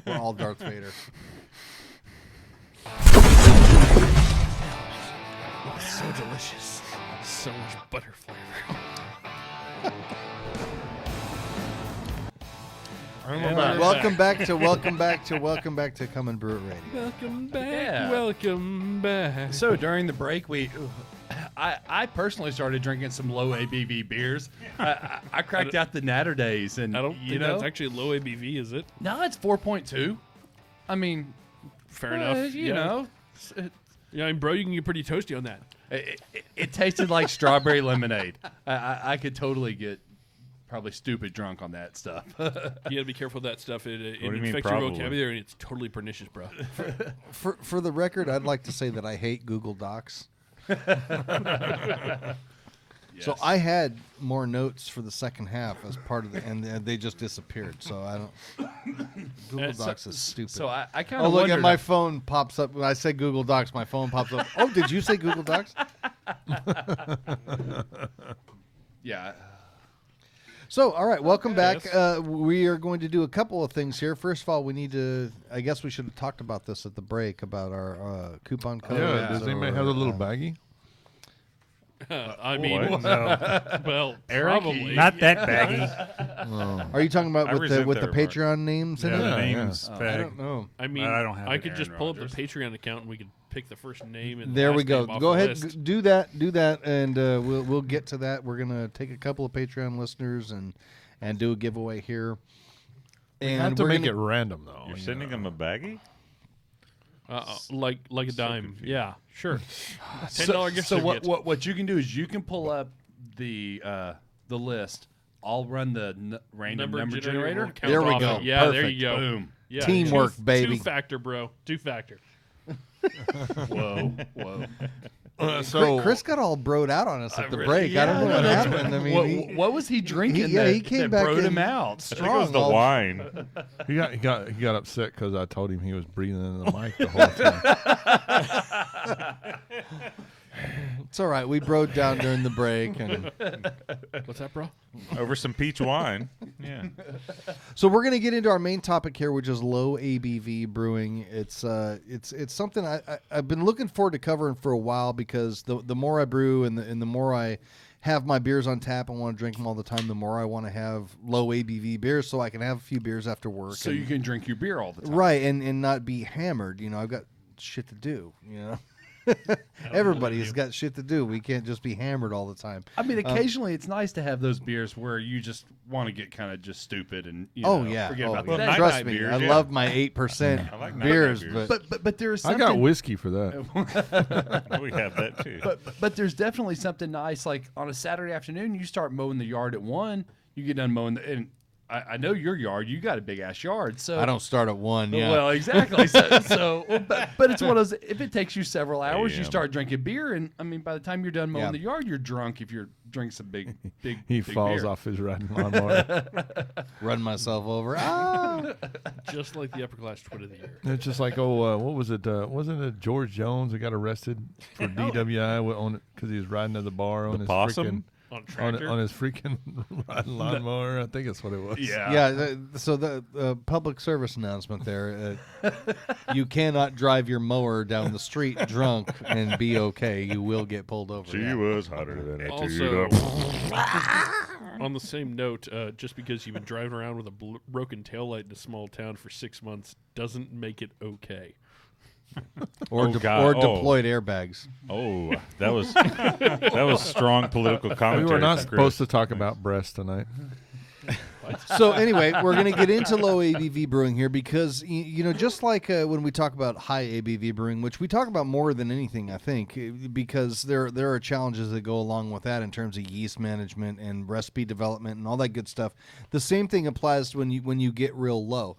We're all Darth Vader. Oh, so delicious. So much butter flavor. Welcome back to Come and Brew It Radio. Welcome back. Yeah. Welcome back. So during the break, I personally started drinking some low ABV beers. I cracked out the Natter Days, and I don't think that's actually low ABV, is it? No, it's 4.2. I mean, Fair enough. you know, Yeah, I mean, bro, you can get pretty toasty on that. it tasted like strawberry lemonade. I could totally get probably stupid drunk on that stuff. You got to be careful with that stuff. It do you mean infects your probably? vocabulary, and it's totally pernicious, bro. For the record, I'd like to say that I hate Google Docs. So I had more notes for the second half as part of the, and they just disappeared. So I don't. Google Docs is stupid. So I kind Oh, of look at my phone pops up. When I say Google Docs, my phone pops up. Oh, did you say Google Docs? Yeah. So, all right, welcome back. We are going to do a couple of things here. First of all, we need to, I guess we should have talked about this at the break, about our coupon code. Yeah, does anybody have a little baggie? I mean, no. well, Eric, probably. Not that baggy. Are you talking about I with the resent that Patreon names in Yeah, it? the Yeah, names I bag. don't know. I mean, I don't have I an could just Aaron pull up the Rodgers. Patreon account and we could pick the first name and There last we go. name off Go the ahead, list. do that, and we'll get to that. We're gonna take a couple of Patreon listeners and do a giveaway here. And Have to we're make gonna- it random though. You're you sending know. them a baggie? Like a dime. confused. Yeah, sure. $10 gift So certificate. what you can do is you can pull up the list. I'll run the random number generator. will count There we off go. it. Yeah, there Perfect. you go. Boom. Yeah, Teamwork, baby. 2-factor, bro. 2-factor. Whoa. Whoa. So Chris got all broed out on us at the really- break. I don't know what happened. I mean, What was he drinking? he came that back broed in him out. I think it was the all- wine. he got upset because I told him he was breathing in the mic the whole time. It's all right. We broed down during the break, and What's that, bro? Over some peach wine. Yeah. so we're gonna get into our main topic here, which is low ABV brewing. It's something I've been looking forward to covering for a while, because the more I brew and the more I have my beers on tap and want to drink them all the time, the more I want to have low ABV beers so I can have a few beers after work. So and- you can drink your beer all the time. right, and not be hammered. You know, I've got shit to do. You know. Everybody's got shit to do. We can't just be hammered all the time. I mean, occasionally it's nice to have those beers where you just want to get kind of just stupid and Oh know, yeah, forget about Well, that. night trust night me. beers, I yeah. love my 8% I like beers, night night beers. but But there's I something. got whiskey for that. We have that too. But there's definitely something nice. Like on a Saturday afternoon, you start mowing the yard at 1. You get done mowing, and I know your yard. You got a big ass yard. So I don't start at 1. Yeah. Well, exactly. But it's one of those. If it takes you several hours, you AM. start drinking beer, and I mean, by the time you're done mowing Yeah. the yard, you're drunk. If you're drinking some big He big falls beer. off his riding lawnmower. Run myself over. Ah! Just like the upper class twit of the year. It's just like, what was it? Wasn't it George Jones that got arrested for DWI because he was riding to the bar on his possum? freaking On a tractor. on his freaking riding lawnmower? I think that's what it was. Yeah. Yeah. So the public service announcement there: you cannot drive your mower down the street drunk and be okay. You will get pulled over. She Yeah. was hotter than a Also, Tudor. on the same note, just because you've been driving around with a broken taillight in a small town for 6 months doesn't make it okay. Or, Oh, de- God. or Oh. deployed airbags. Oh, that was strong political We commentary. were not from supposed Chris. to talk about breasts tonight. So anyway, we're going to get into low ABV brewing here because, you know, just like when we talk about high ABV brewing, which we talk about more than anything, I think, because there are challenges that go along with that in terms of yeast management and recipe development and all that good stuff. The same thing applies when you get real low.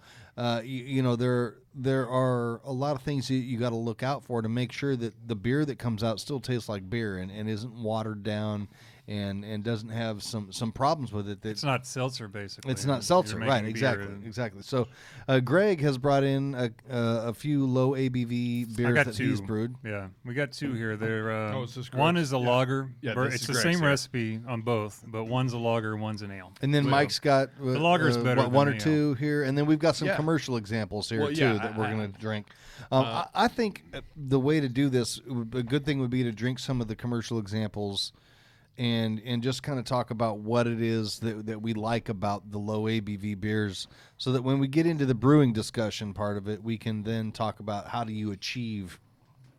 You know, there are a lot of things you got to look out for to make sure that the beer that comes out still tastes like beer and isn't watered down and doesn't have some problems with it. It's not seltzer, basically. It's not You're seltzer, making right? beer Exactly. So, Greg has brought in a few low ABV I beers got that two. he's brewed. Yeah, we got two here. They're Oh, is this one Greg's? is a Yeah. lager. Yeah, Bur- this it's is the Greg's same here. recipe on both, but one's a lager, one's an ale. And then Well, Mike's got the lager's better one than or the two here, and then we've got some Yeah. commercial examples here Well, too yeah, that we're I- going to drink. I think the way to do this, a good thing would be to drink some of the commercial examples, and just kind of talk about what it is that we like about the low ABV beers, so that when we get into the brewing discussion part of it, we can then talk about how do you achieve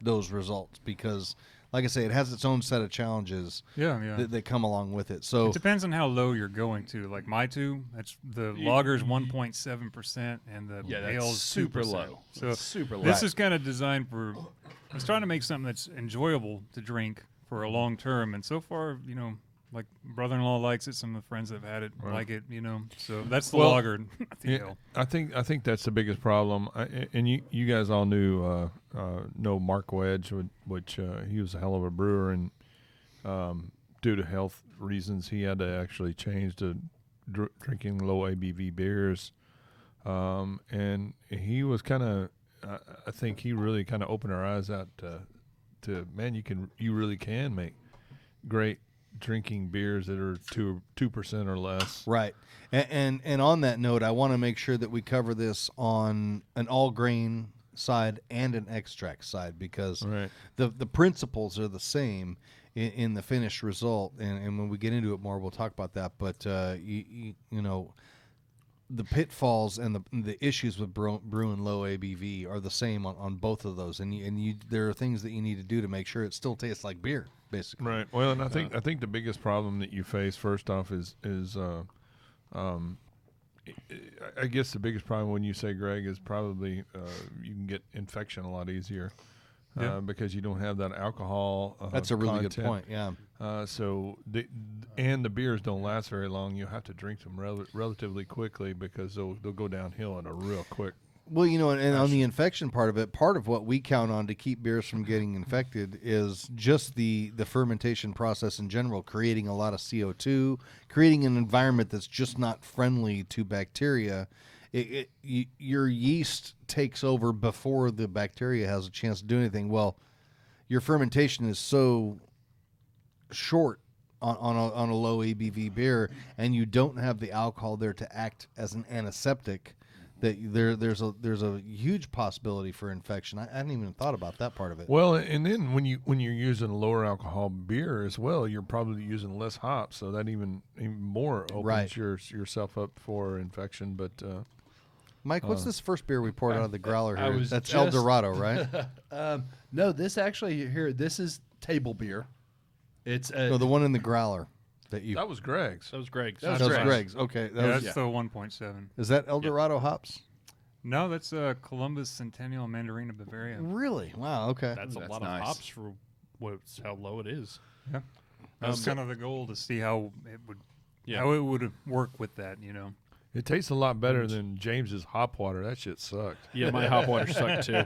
those results, because like I say, it has its own set of challenges Yeah. that come along with it. So It depends on how low you're going to. Like my two, that's the lager's 1.7% and the Yeah, that's ale's super 2%. low. So That's super low. this is kind of designed for. I was trying to make something that's enjoyable to drink for a long term, and so far, like brother-in-law likes it. Some of the friends that have had it like it. So that's the Well, lager. Not the Yeah, ale. I think that's the biggest problem. And you guys all know Mark Wedge, which he was a hell of a brewer, and due to health reasons, he had to actually change to drinking low ABV beers. And he was kind of, I think he really kind of opened our eyes out to man, you really can make great drinking beers that are 2% or less. right, and on that note, I want to make sure that we cover this on an all grain side and an extract side, because Right. the principles are the same in the finished result, and when we get into it more, we'll talk about that. But you know, the pitfalls and the issues with brewing low ABV are the same on both of those, and you there are things that you need to do to make sure it still tastes like beer, basically. Right. Well, and I think the biggest problem that you face first off is I guess the biggest problem when you say, Greg, is probably you can get infection a lot easier because you don't have that alcohol. That's a really good content. point. Yeah. So the beers don't last very long. You have to drink them relatively quickly because they'll go downhill in a real quick. Well, and on the infection part of it, part of what we count on to keep beers from getting infected is just the fermentation process in general, creating a lot of CO2, creating an environment that's just not friendly to bacteria. Your yeast takes over before the bacteria has a chance to do anything. Well, your fermentation is so short on a low ABV beer, and you don't have the alcohol there to act as an antiseptic, that there's a huge possibility for infection. I hadn't even thought about that part of it. Well, and then when you're using a lower alcohol beer as well, you're probably using less hops, so that even more opens Right. yourself up for infection. But Mike, what's this first beer we poured out of the growler I here? was That's just- El Dorado, right? No, this actually here. This is table beer. It's No, the one in the growler that you. that was Greg's. That was Greg's. That That was Greg's. Greg's. Okay, that Yeah, was, that's the 1.7. is that El Dorado hops? No, that's Columbus Centennial Mandarina Bavaria. Really? Wow. Okay. That's a That's lot nice. of hops for how low it is. Yeah, that's kind of the goal, to see how it would Yeah. how it would work with that. It tastes a lot better than James's hop water. That shit sucked. Yeah, my hop water sucked too.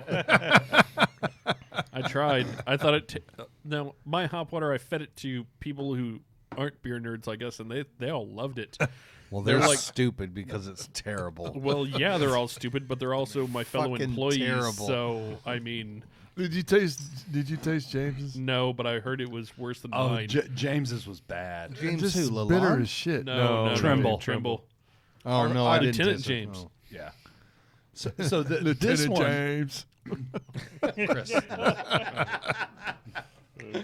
I tried. I thought it. Now my hop water, I fed it to people who aren't beer nerds like us, and they all loved it. Well, They're they're like- stupid because it's terrible. Well, yeah, they're all stupid, but they're also my fellow Fucking employees. terrible. So I mean, Did you taste James's? no, but I heard it was worse than oh, mine. James's was bad. James Just who? bitter Lalonde? as shit. No, Trimble. Trimble. Oh no, I didn't. Lieutenant taste it. James. Oh. Yeah. So this Lieutenant one, James. Chris,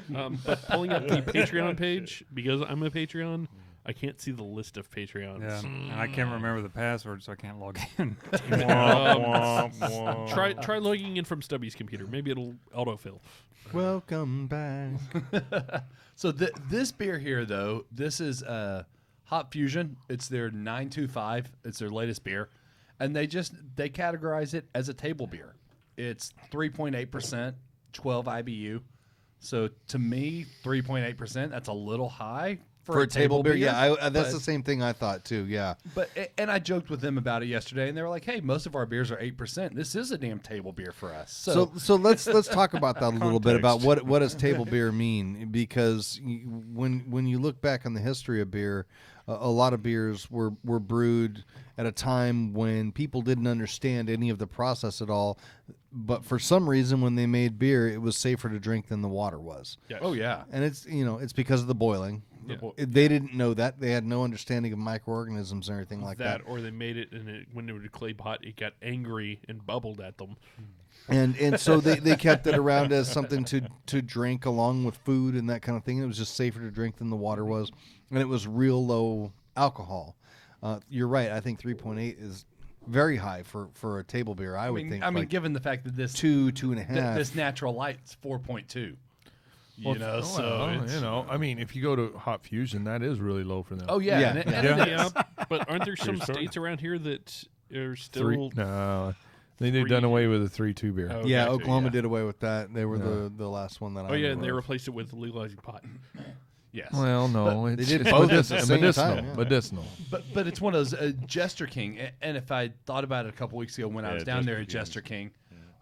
But pulling up the Patreon page, because I'm a Patreon, I can't see the list of Patreons. Yeah, and I can't remember the password, so I can't log in. Try logging in from Stubby's computer. Maybe it'll autofill. Welcome back. So this beer here, though, this is Hop Fusion. It's their 925. It's their latest beer, and they categorize it as a table beer. It's 3.8%, 12 IBU. So to me, 3.8%, that's a little high For a table beer, yeah, that's but- the same thing I thought too. Yeah, But and I joked with them about it yesterday, and they were like, "Hey, most of our beers are 8%. This is a damn table beer for us." so let's talk about that a little bit about Context. what does table beer mean, because when you look back on the history of beer, a lot of beers were brewed at a time when people didn't understand any of the process at all, but for some reason when they made beer, it was safer to drink than the water was. Yes. oh yeah, And it's because of the boiling. The bo- They didn't know that. They had no understanding of microorganisms or anything like that. Or they made it, and when it was clay pot, it got angry and bubbled at them. And so they kept it around as something to drink along with food and that kind of thing. It was just safer to drink than the water was, and it was real low alcohol. You're right. I think 3.8 is very high for a table beer. I would think. I mean, like given the fact that this 2.5. this natural light's 4.2. Well, You know, so it's, I mean, if you go to Hop Fusion, that is really low for them. oh yeah, Yeah, and it- yeah. and it Yeah, is. but aren't there some True story. states around here that are still? Three, no, they've done away with the 3.2 beer. Oh, yeah, gotcha, Oklahoma yeah. did away with that. They were the last one that I Oh yeah, knew and they of. replaced it with legalizing pot. Yes. Well, no, it's, did it's both at the same medicinal. time, yeah. Medicinal. But it's one of those Jester King, and if I thought about it a couple weeks ago when I Yeah, was down there at Jester Jester King,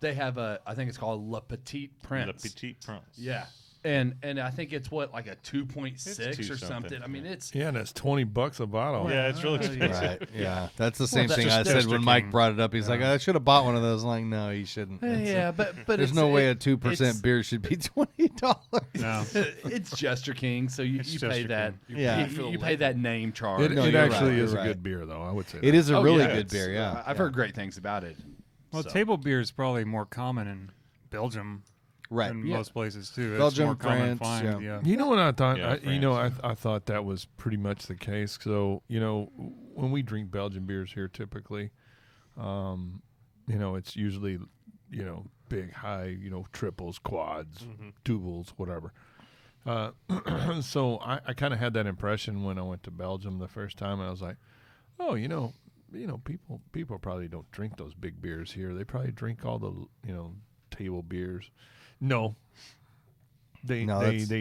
they have I think it's called Le Petit Prince. Le Petit Prince. Yeah, and I think it's like a 2.6 two or something. something, I mean, it's Yeah, and it's $20 a bottle. Yeah, it's really expensive. Right. Yeah, that's the same that's thing just I said Jester when Mike King. brought it up. He's like, I should have bought one of those. I'm like, no, you shouldn't. yeah, but There's it's, no way a it- 2% it's- beer should be $20. No. It's Jester King, so you pay Jester that. King. Yeah. you pay that name charge. It, No, it you're actually right, is you're a right. good beer, though. I would say It that. is a Oh, really yeah, good it's- beer, yeah. I've Yeah. heard great things about it. Well, So. table beer is probably more common in Belgium Right. than Yeah. most places too. It's Belgium, more common France, to find, yeah. You know what I thought? Yeah, I thought that was pretty much the case. So, when we drink Belgian beers here, typically, it's usually, big, high, triples, quads, doubles, whatever. So I kind of had that impression when I went to Belgium the first time, and I was like, oh, people probably don't drink those big beers here. They probably drink all the, table beers. No. They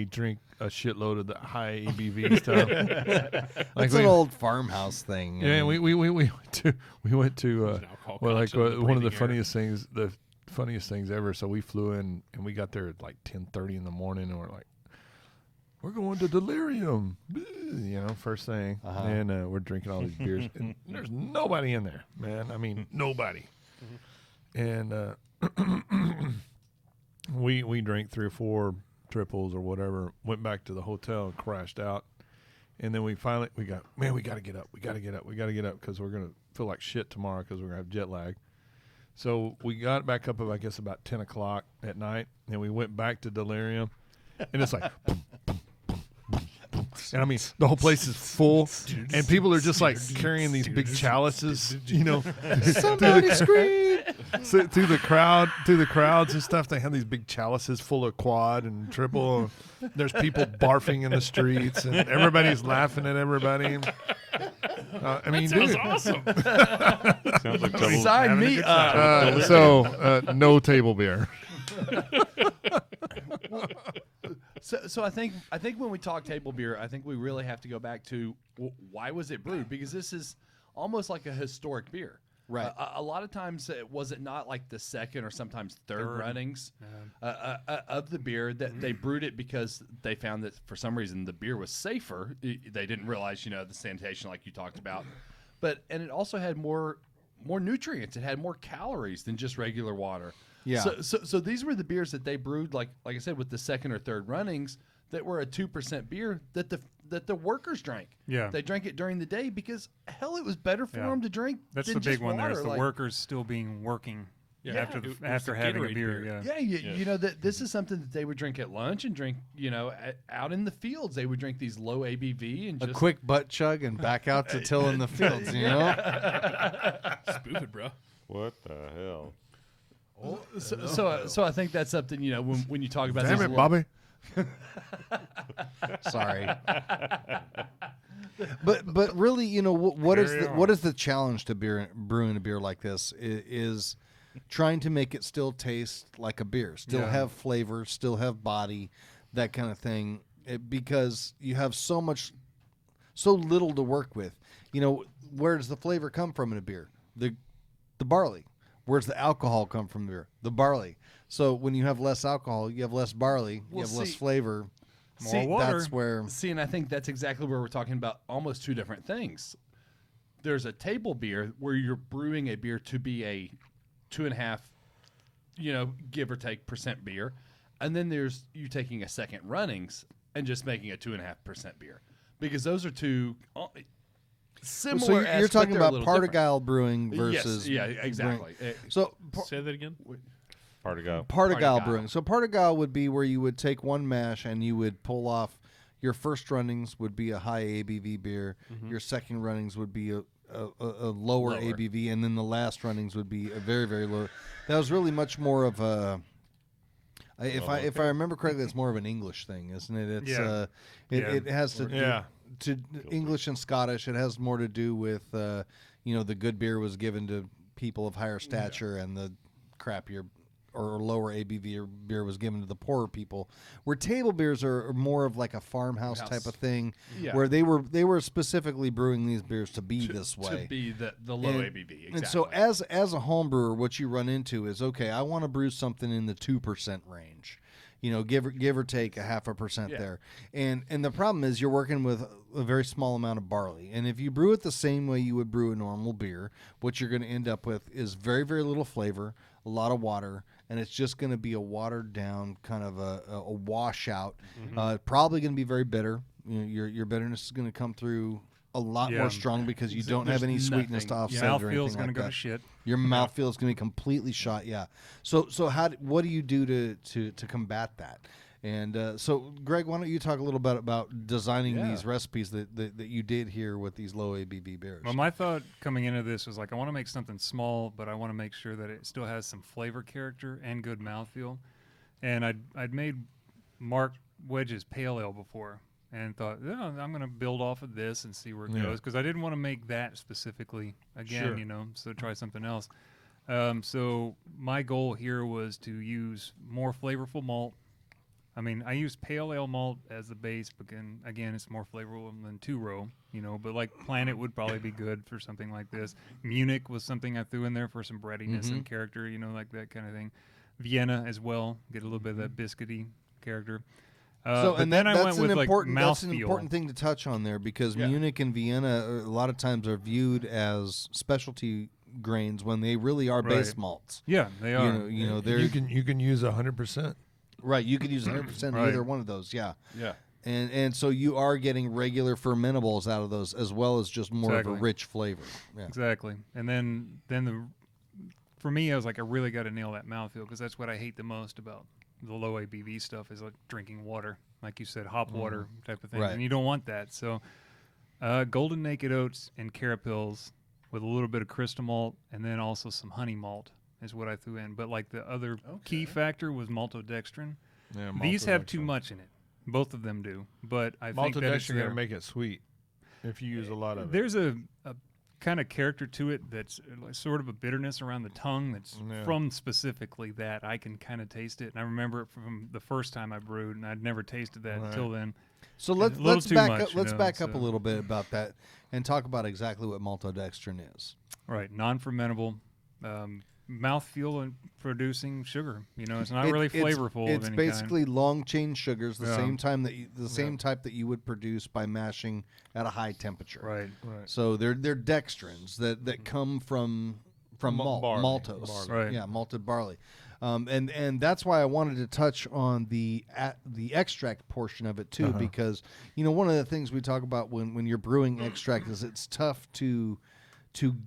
drink a shitload of the high ABV stuff. That's an old farmhouse thing. Yeah, we went to There's an alcohol content in one of the breathing air. funniest things ever. So we flew in and we got there at like 10:30 in the morning, and we're like, we're going to Delirium, first thing, and we're drinking all these beers. And there's nobody in there, man. I mean, nobody. And we drank 3 or 4 triples or whatever, went back to the hotel and crashed out. And then we got to get up because we're going to feel like shit tomorrow because we're going to have jet lag. So we got back up, I guess, about 10 o'clock at night, and we went back to Delirium, and it's like, boom, boom, boom, boom, boom. And I mean, the whole place is full, and people are just like carrying these big chalices, Somebody scream! so through the crowds and stuff. They have these big chalices full of quad and triple. There's people barfing in the streets, and everybody's laughing at everybody. I mean, Sounds dude. awesome. Sounds like double. Sign having a me good up. So no table beer. So I think when we talk table beer, I think we really have to go back to why was it brewed? Because this is almost like a historic beer. Right. A lot of times, was it not like the second or sometimes third runnings of the beer that they brewed it because they found that for some reason the beer was safer. They didn't realize, the sanitation like you talked about, and it also had more nutrients. It had more calories than just regular water. Yeah. So these were the beers that they brewed, like I said, with the second or third runnings that were a 2% beer that the workers drank. Yeah. They drank it during the day because hell, it was better for Yeah. them to drink. That's than the big just one. water. There's the Like, workers still being working after it was after the having a Gatorade beer. beer. Yeah. Yeah, you know that this is something that they would drink at lunch and drink, out in the fields. They would drink these low ABV and A just quick butt chug and back out to tilling the fields, Spoof it, bro. What the hell? So I think that's something when you talk about Damn these it, low- Bobby. Sorry. But really, what is the challenge to brewing a beer like this is trying to make it still taste like a beer, still have flavor, still have body, that kind of thing. Because you have so much so little to work with. Where does the flavor come from in a beer? The barley. Where's the alcohol come from beer? The barley. So when you have less alcohol, you have less barley, you have less flavor. More water. That's where. See, and I think that's exactly where we're talking about almost two different things. There's a table beer where you're brewing a beer to be a 2.5, give or take % beer, and then there's you taking a second runnings and just making a 2.5% beer, because those are two similar. So you're talking but they're a about little Partagal brewing different. versus Yes, yeah, exactly. So Say that again. Partagal Partagal. brewing. So Partagal would be where you would take one mash and you would pull off your first runnings would be a high ABV beer. Your second runnings would be a lower ABV, and then the last runnings would be a very, very low. That was really much more of a. If I remember correctly, it's more of an English thing, isn't it? It's it has to do, English and Scottish. It has more to do with the good beer was given to people of higher stature, and the crappier or lower ABV beer was given to the poorer people. Where table beers are more of like a farmhouse type of thing, where they were specifically brewing these beers to be this way, to be the low ABV. Exactly. And so as a home brewer, what you run into is, okay, I want to brew something in the 2% range. Give or take a 0.5% there. And the problem is you're working with a very small amount of barley. And if you brew it the same way you would brew a normal beer, what you're going to end up with is very, very little flavor, a lot of water, and it's just going to be a watered down kind of a washout. Probably going to be very bitter. Your bitterness is going to come through a lot more strong because you don't have any sweetness to offset it or anything like that. Your mouthfeel is going to go to shit. Your mouthfeel is going to be completely shot. So what do you do to combat that? And so, Greg, why don't you talk a little bit about designing these recipes that you did here with these low ABV beers? Well, my thought coming into this was like, I want to make something small, but I want to make sure that it still has some flavor character and good mouthfeel. And I'd made Mark Wedge's Pale Ale before, and thought, I'm going to build off of this and see where it goes, because I didn't want to make that specifically again, so try something else. So my goal here was to use more flavorful malt. I mean, I use pale ale malt as the base, but again, it's more flavorful than two-row, but like Planet would probably be good for something like this. Munich was something I threw in there for some breadiness and character, like that kind of thing. Vienna as well, get a little bit of that biscuity character. Then I went with mouthfeel. That's an important thing to touch on there, because Munich and Vienna a lot of times are viewed as specialty grains when they really are base malts. Yeah, they are. You can use 100%. Right, you could use 100% either one of those. Yeah. And so you are getting regular fermentables out of those, as well as just more of a rich flavor. Yeah. Exactly. And then for me, I was like, I really got to nail that mouthfeel, because that's what I hate the most about the low ABV stuff, is like drinking water, like you said, hop water type of thing, and you don't want that. So golden naked oats and carapils with a little bit of crystal malt, and then also some honey malt is what I threw in. But like the other key factor was maltodextrin. Yeah, these have too much in it. Both of them do, but I think that it's going to make it sweet if you use a lot of it. There's a kind of character to it that's sort of a bitterness around the tongue that's from specifically that. I can kind of taste it, and I remember it from the first time I brewed, and I'd never tasted that until then. So let's back up a little bit about that and talk about exactly what maltodextrin is. Right, non-fermentable, mouthfeel and producing sugar. It's not really flavorful. It's of any basically kind. long chain sugars, the same type that you would produce by mashing at a high temperature. Right. So they're dextrins that come from malt, maltose. Barley. Right. Yeah, malted barley. And that's why I wanted to touch on the extract portion of it too, because one of the things we talk about when you're brewing extract is it's tough to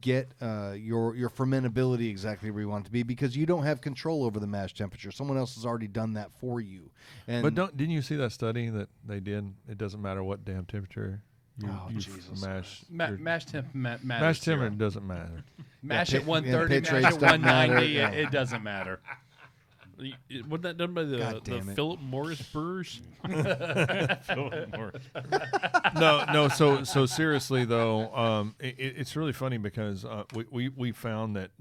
get your fermentability exactly where you want it to be, because you don't have control over the mash temperature. Someone else has already done that for you. But didn't you see that study that they did? It doesn't matter what damn temperature you mash. Mash temp matters. Mash temperature doesn't matter. Mash at 130, mash at 190, it doesn't matter. Wasn't that done by the Philip Morris brewers? Philip Morris. No. So seriously though, it's really funny because we found that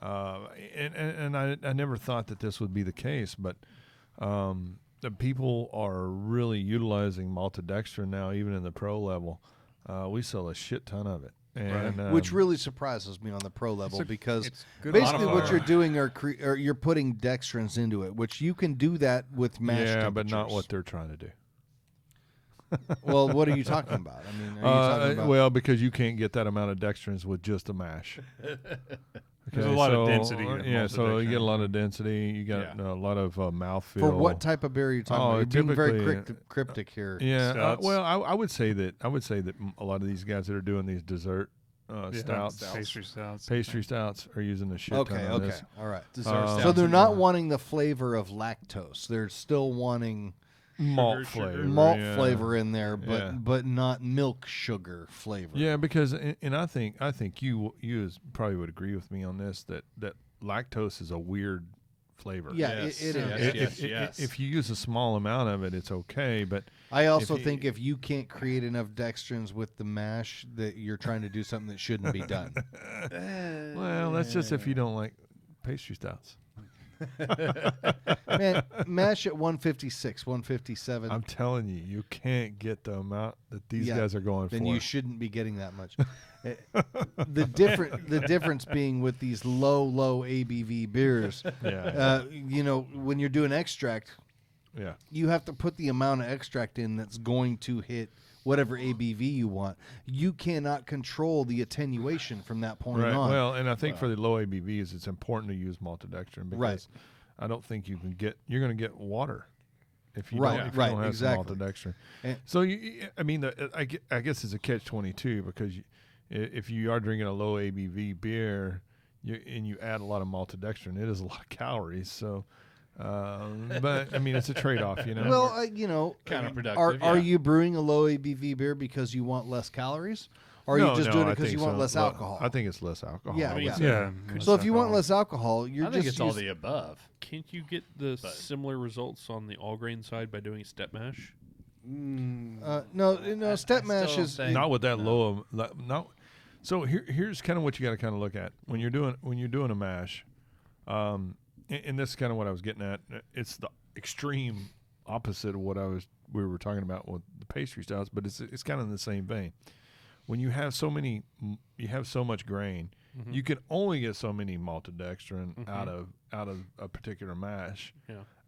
and I never thought that this would be the case, but the people are really utilizing maltodextrin now, even in the pro level. We sell a shit ton of it. And, Which really surprises me on the pro level because it's good basically what modifier. you're doing are you're putting dextrins into it, which you can do that with mash yeah, temperatures. but not what they're trying to do. Well, what are you talking about? I mean, are you talking about? Well, because you can't get that amount of dextrins with just a mash. There's a lot of density in Yeah, so you get a maltodextrin. lot of density. You got a lot of mouthfeel. For what type of beer are you talking about? You're being very typically, cryptic here. Yeah, Stouts. well, I would say that a lot of these guys that are doing these dessert stouts, Pastry stouts. are using the shit Okay, ton of okay, this. all right. Dessert So stouts So they're and not more. wanting the flavor of lactose. They're still wanting Malt Sugar. flavor, malt yeah. flavor in there, but Yeah. but not milk sugar flavor. Yeah, because and I think you probably would agree with me on this that lactose is a weird flavor. Yeah, Yes, it is. yes. If you use a small amount of it, it's okay. But I also if you- think if you can't create enough dextrins with the mash, that you're trying to do something that shouldn't be done. well, that's just if you don't like pastry stouts. Man, mash at 156, 157. I'm telling you, you can't get the amount that these Yeah, guys are going then for. you shouldn't be getting that much. The difference being with these low ABV beers, yeah, when you're doing extract, yeah. you have to put the amount of extract in that's going to hit whatever ABV you want. You cannot control the attenuation from that point Right. on. Well, and I think for the low ABVs, it's important to use maltodextrin because Right. I don't think you're going to get water if you Right, don't, if you right, don't have exactly. some maltodextrin. And- So I guess it's a catch-22 because if you are drinking a low ABV beer and you add a lot of maltodextrin, it is a lot of calories. So, but I mean, it's a trade-off, you know. Well, Counterproductive, Are yeah. you brewing a low ABV beer because you want less calories, or are you just doing it I because think you want so. less Well, alcohol? I think it's less alcohol. Yeah, I mean, yeah. Yeah. So if you want less alcohol, you're I think just it's all using- the above. Can't you get the similar results on the all grain side by doing step mash? no. Step mash still is think- Not with that low. No. So here's kind of what you got to kind of look at when you're doing a mash. And this is kind of what I was getting at. It's the extreme opposite of what we were talking about with the pastry stouts, but it's kind of in the same vein. When you have so much grain, you can only get so many maltodextrin out of a particular mash,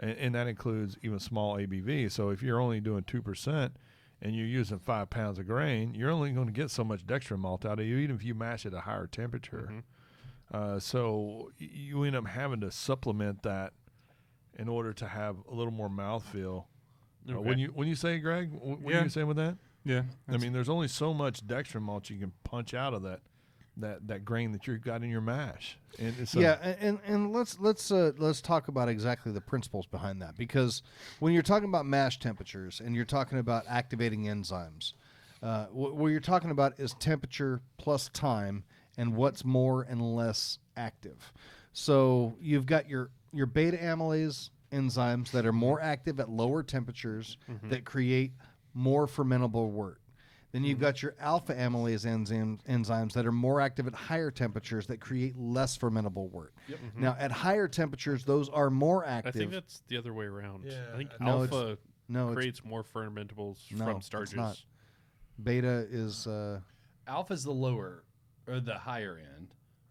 and that includes even small ABV. So if you're only doing 2% and you're using 5 pounds of grain, you're only going to get so much dextrin malt out of you, even if you mash at a higher temperature. So you end up having to supplement that in order to have a little more mouthfeel. Okay. When you say, Greg, what Yeah. are you saying with that? Yeah. I mean, there's only so much dextrin malt you can punch out of that grain that you've got in your mash. And it's and let's talk about exactly the principles behind that, because when you're talking about mash temperatures and you're talking about activating enzymes, what you're talking about is temperature plus time and what's more and less active. So you've got your beta amylase enzymes that are more active at lower temperatures that create more fermentable wort. Then you've got your alpha amylase enzymes that are more active at higher temperatures that create less fermentable wort. Now, at higher temperatures, those are more active. I think that's the other way around. Yeah. I think No, alpha no, it's creates more fermentables No, from it's starches. not. Beta is Alpha's the lower or the higher end,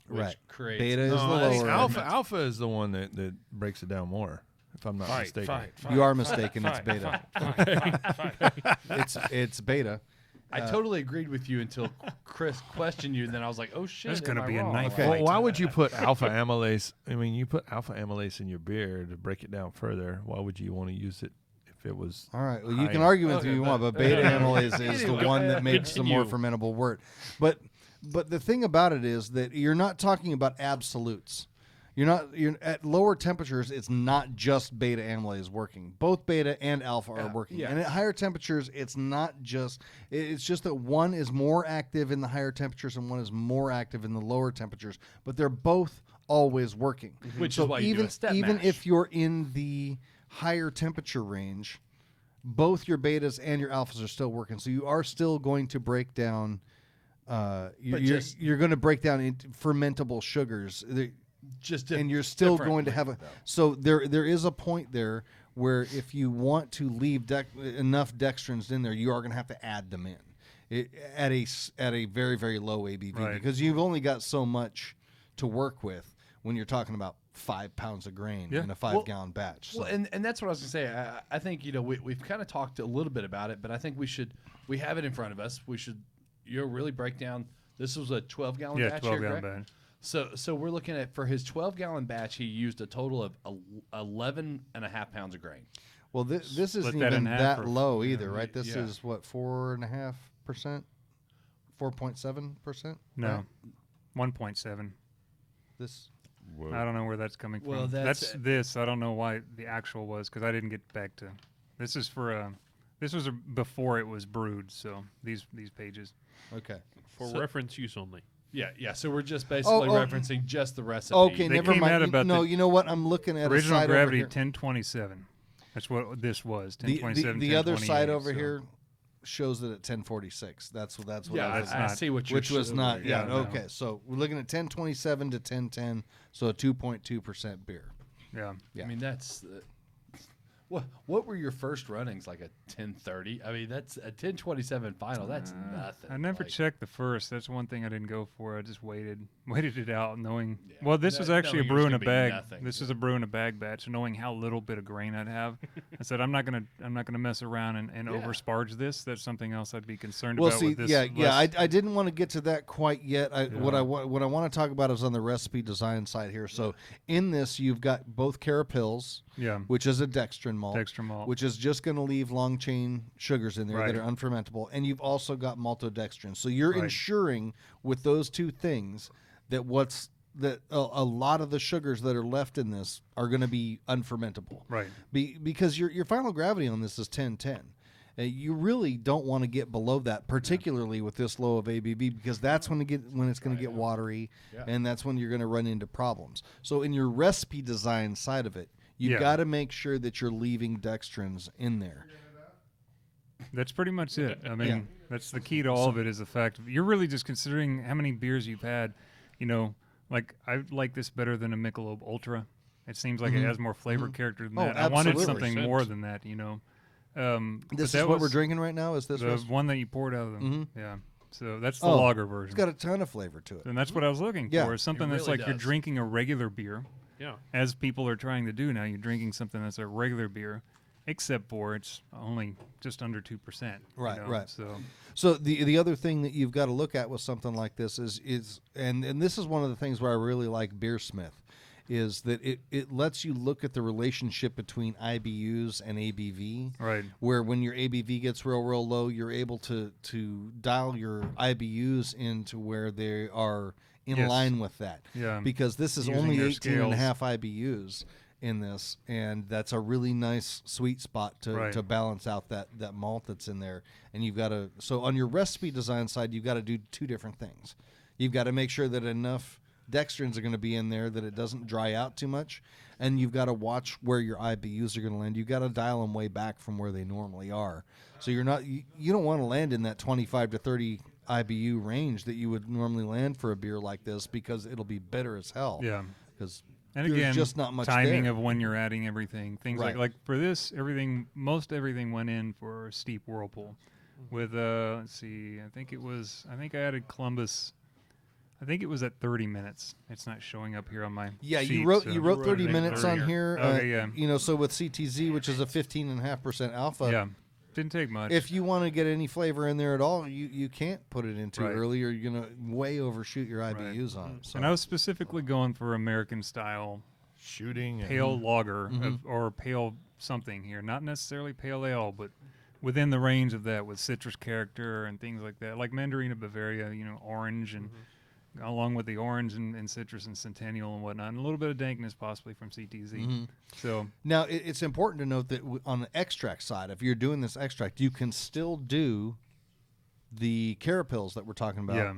which Right. creates Beta is the I think lower. alpha is the one that breaks it down more, if I'm not mistaken. You are mistaken. It's beta. It's beta. I totally agreed with you until Chris questioned you, and then I was like, "Oh shit!" There's gonna am I be a wrong? knife Okay. Well, why would you put alpha amylase? I mean, you put alpha amylase in your beer to break it down further. Why would you want to use it if it was All right. Well, you high? can argue with Okay, who you but- want, but beta amylase is the one that makes the more fermentable wort. But the thing about it is that you're not talking about absolutes. You're at lower temperatures. It's not just beta amylase working. Both beta and alpha are working. yeah. And at higher temperatures, it's not just. It's just that one is more active in the higher temperatures and one is more active in the lower temperatures. But they're both always working. Which so is why you do even a step even mash. if you're in the higher temperature range, both your betas and your alphas are still working. So you are still going to break down. You're going to break down into fermentable sugars. Just And you're still different going to have a. liquid, though. So there is a point there where if you want to leave enough dextrins in there, you are going to have to add them in at a very, very low ABV Right. because you've only got so much to work with when you're talking about 5 pounds of grain Yeah. in a 5-gallon batch. So. Well, and that's what I was going to say. I think, we've kind of talked a little bit about it, but I think we have it in front of us. We should, really break down. This was a 12-gallon Yeah, batch 12-gallon here, batch. So we're looking at, for his 12-gallon batch, he used a total of 11.5 pounds of grain. Well, this Split isn't that even in half that or- low either, right? This yeah. is what 4.5%, 4.7%. No, 1.7. This Whoa. I don't know where that's coming from. Well, that's- this. I don't know why the actual was because I didn't get back to. This is for this was before it was brewed. So these pages. okay. For So- reference use only. Yeah. So we're just basically Oh, referencing just the recipe. Okay, They never came mind. out about no, the you know what? I'm looking at Original a side gravity over here. 1027. That's what this was. The 1027. the other side 1028, over so- here shows it at 1046. That's what Yeah, I was I not- see what you're which was not. Yeah. Yeah, no. Okay. So we're looking at 1027 to 1010. So a 2.2% beer. Yeah. Yeah. I mean, that's what were your first runnings, like a 1030? I mean, that's a 1027 final. That's nothing. I never like, checked the first. That's one thing I didn't go for. I just waited it out, knowing. Yeah. Well, this No- was actually a knowing it brew was in a gonna be bag. nothing. This is a brew in a bag batch, knowing how little bit of grain I'd have. I said I'm not gonna mess around and over sparge this. That's something else I'd be concerned Well, about. see, with this yeah. less- I didn't want to get to that quite yet. What I Yeah. want to talk about is on the recipe design side here. So in this, you've got both carapils, yeah, which is a dextrin malt, Dextrin malt. which is just going to leave long chain sugars in there Right. that are unfermentable, and you've also got maltodextrin. So you're Right. ensuring with those two things that a lot of the sugars that are left in this are going to be unfermentable. right. Because your final gravity on this is 1010. You really don't want to get below that, particularly with this low of ABV, because that's when it's going to get watery, Yeah. and that's when you're going to run into problems. So in your recipe design side of it, you've Yeah. got to make sure that you're leaving dextrins in there. That's pretty much it. I mean, that's the key to all of it is the fact you're really just considering how many beers you've had. Like I like this better than a Michelob Ultra. It seems like it has more flavor character than Oh, that. I wanted absolutely. something more than that. But This that is what we're was drinking right now. Is this? the recipe? one that you poured out of them. Mhm. Yeah. So that's the Oh, lager It's version. got a ton of flavor to it. And that's what I was looking Yeah. for. Is something It that's really like you're does. drinking a regular beer, Yeah. as people are trying to do now. You're drinking something that's a regular beer, except for it's only just under 2%. Right, right. So So the other thing that you've got to look at with something like this is and this is one of the things where I really like Beersmith, is that it lets you look at the relationship between IBUs and ABV. right. Where when your ABV gets real low, you're able to dial your IBUs into where they are in Yes. line with that. Yeah. Because this is Using only their 18 and a half IBUs in this, and that's a really nice sweet spot to Right. balance out that malt that's in there. And you've got to, so on your recipe design side, you've got to do two different things. You've got to make sure that enough dextrins are going to be in there that it doesn't dry out too much, and you've got to watch where your IBUs are going to land. You've got to dial them way back from where they normally are, so you're not you don't want to land in that 25 to 30 IBU range that you would normally land for a beer like this, because it'll be bitter as hell. Yeah. Because And there's again, just not much timing there. of when you're adding everything. Things Right. like for this, most everything went in for steep whirlpool. With let's see, I think I added Columbus. I think it was at 30 minutes. It's not showing up here on my Yeah, sheet, you wrote so- 30 I think minutes 30 on here. Okay, yeah. So with CTZ, which is a 15.5% alpha. Yeah, didn't take much. If you want to get any flavor in there at all, you can't put it in too Right. early, or you're gonna way overshoot your IBUs on it. So. And I was specifically going for American style Shooting. And pale lager Mm-hmm. or pale something here, not necessarily pale ale, but within the range of that with citrus character and things like that, like Mandarina Bavaria, orange and along with the orange and citrus and Centennial and whatnot, and a little bit of dankness possibly from CTZ. Mm-hmm. So Now, it's important to note that on the extract side, if you're doing this extract, you can still do the carapils that we're talking about. yeah,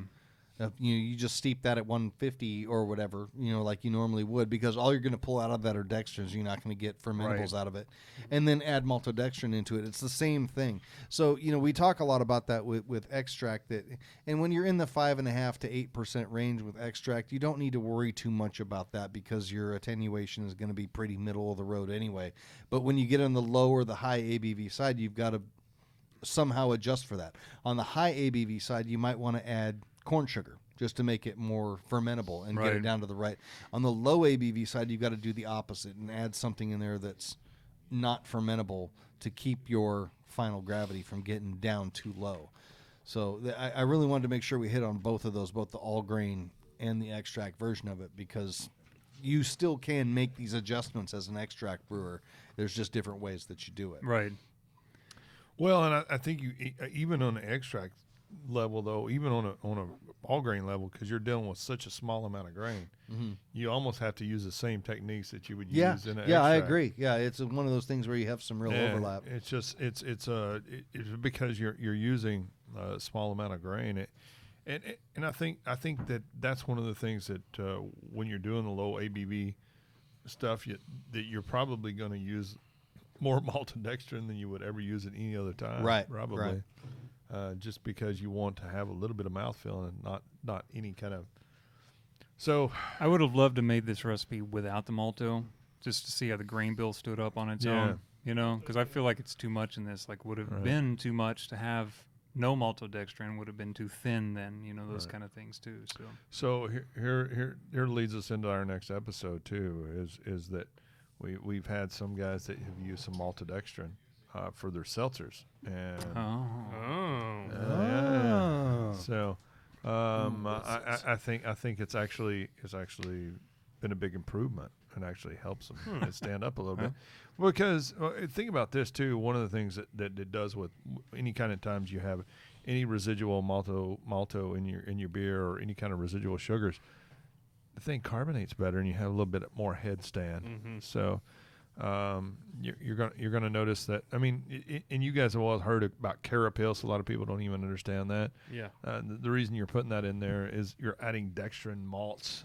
You just steep that at 150 or whatever, like you normally would, because all you're going to pull out of that are dextrins. You're not going to get fermentables out of it. And then add maltodextrin into it. It's the same thing. So, we talk a lot about that with extract. And when you're in the 5.5 to 8% range with extract, you don't need to worry too much about that because your attenuation is going to be pretty middle of the road anyway. But when you get on the low or the high ABV side, you've got to somehow adjust for that. On the high ABV side, you might want to add corn sugar just to make it more fermentable and get it down to the right. On the low ABV side, you've got to do the opposite and add something in there that's not fermentable to keep your final gravity from getting down too low. So I really wanted to make sure we hit on both of those, both the all grain and the extract version of it, because you still can make these adjustments as an extract brewer. There's just different ways that you do it. Right. Well, and I think you even on the extract level, though, even on a all grain level, because you're dealing with such a small amount of grain, you almost have to use the same techniques that you would use in an extract. Yeah, I agree. Yeah, it's one of those things where you have some real overlap. It's just it's because you're using a small amount of grain. And I think that's one of the things that when you're doing the low ABV stuff, that you're probably going to use more maltodextrin than you would ever use at any other time. Right. Probably. Right. Just because you want to have a little bit of mouthfeel and not any kind of. So I would have loved to made this recipe without the malto, just to see how the grain bill stood up on its own. Because I feel like it's too much in this. Like, would have been too much to have no maltodextrin. Would have been too thin then. Those kind of things too. So here leads us into our next episode too. Is that we've had some guys that have used some maltodextrin for their seltzers, and so I think it's actually been a big improvement and actually helps them stand up a little bit, because think about this too. One of the things that it does with any kind of times you have any residual malto in your beer or any kind of residual sugars, the thing carbonates better and you have a little bit more headstand. So you're gonna notice that. I mean, and you guys have all heard about carapils. A lot of people don't even understand that. Yeah. The reason you're putting that in there is you're adding dextrin malts,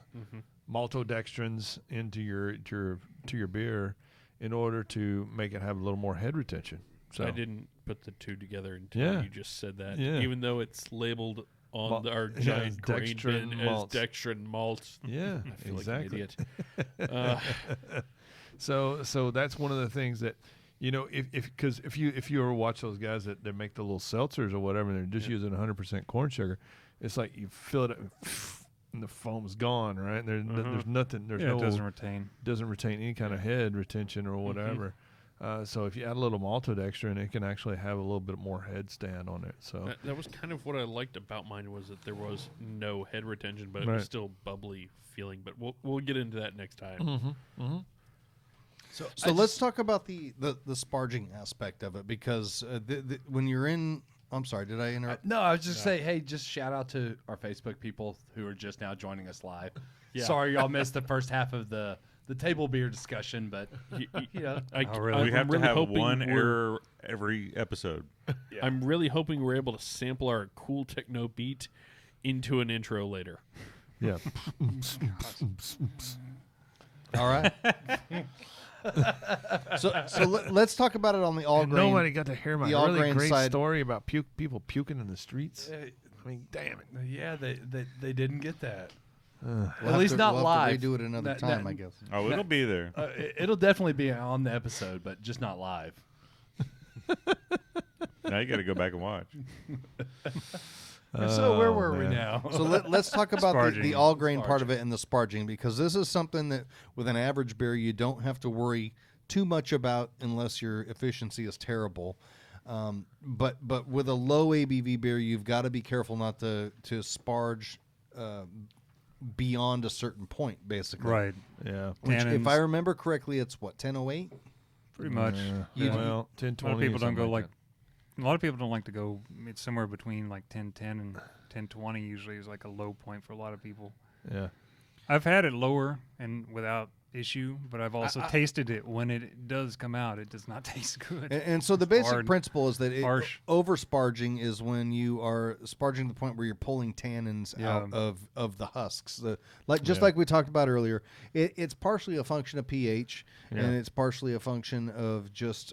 maltodextrins into your beer in order to make it have a little more head retention. So I didn't put the two together until you just said that. Even though it's labeled on our giant grain bin as dextrin malts. Yeah, I feel exactly. like an idiot. So that's one of the things that, if you ever watch those guys that make the little seltzers or whatever, and they're just using 100% corn sugar, it's like you fill it up and the foam's gone, right? There's nothing. There's no, it doesn't retain any kind of head retention or whatever. So if you add a little maltodextrin, it can actually have a little bit more head stand on it. So that was kind of what I liked about mine, was that there was no head retention, but it was still bubbly feeling. But we'll get into that next time. So let's talk about the sparging aspect of it, because when you're in, I'm sorry, did I interrupt? No, I was just saying, hey, just shout out to our Facebook people who are just now joining us live. Yeah. Sorry y'all missed the first half of the table beer discussion, but we have to have one error every episode. I'm really hoping we're able to sample our cool techno beat into an intro later. Yeah. All right. So let's talk about it on the all grain. Nobody got to hear my really great story about people puking in the streets. I mean, damn it. Yeah, they didn't get that. At least not live. We'll redo it another time, I guess. Oh, it'll be there. It'll definitely be on the episode, but just not live. Now you got to go back and watch. So where were we now? So let's talk about the all grain part of it and the sparging, because this is something that with an average beer you don't have to worry too much about unless your efficiency is terrible. But with a low ABV beer, you've got to be careful not to sparge beyond a certain point, basically. Right. Yeah. Which, if I remember correctly, it's what, 10:08? Pretty much. Well, 10:20. A lot of people don't go like. A lot of people don't like to go. It's somewhere between like 10:10 and 10:20. Usually is like a low point for a lot of people. Yeah. I've had it lower and without issue, but I've also tasted it. When it does come out, it does not taste good. And so the basic hard, principle is that harsh. over-sparging is when you are sparging to the point where you're pulling tannins out of the husks. Like we talked about earlier, it's partially a function of pH, and it's partially a function of just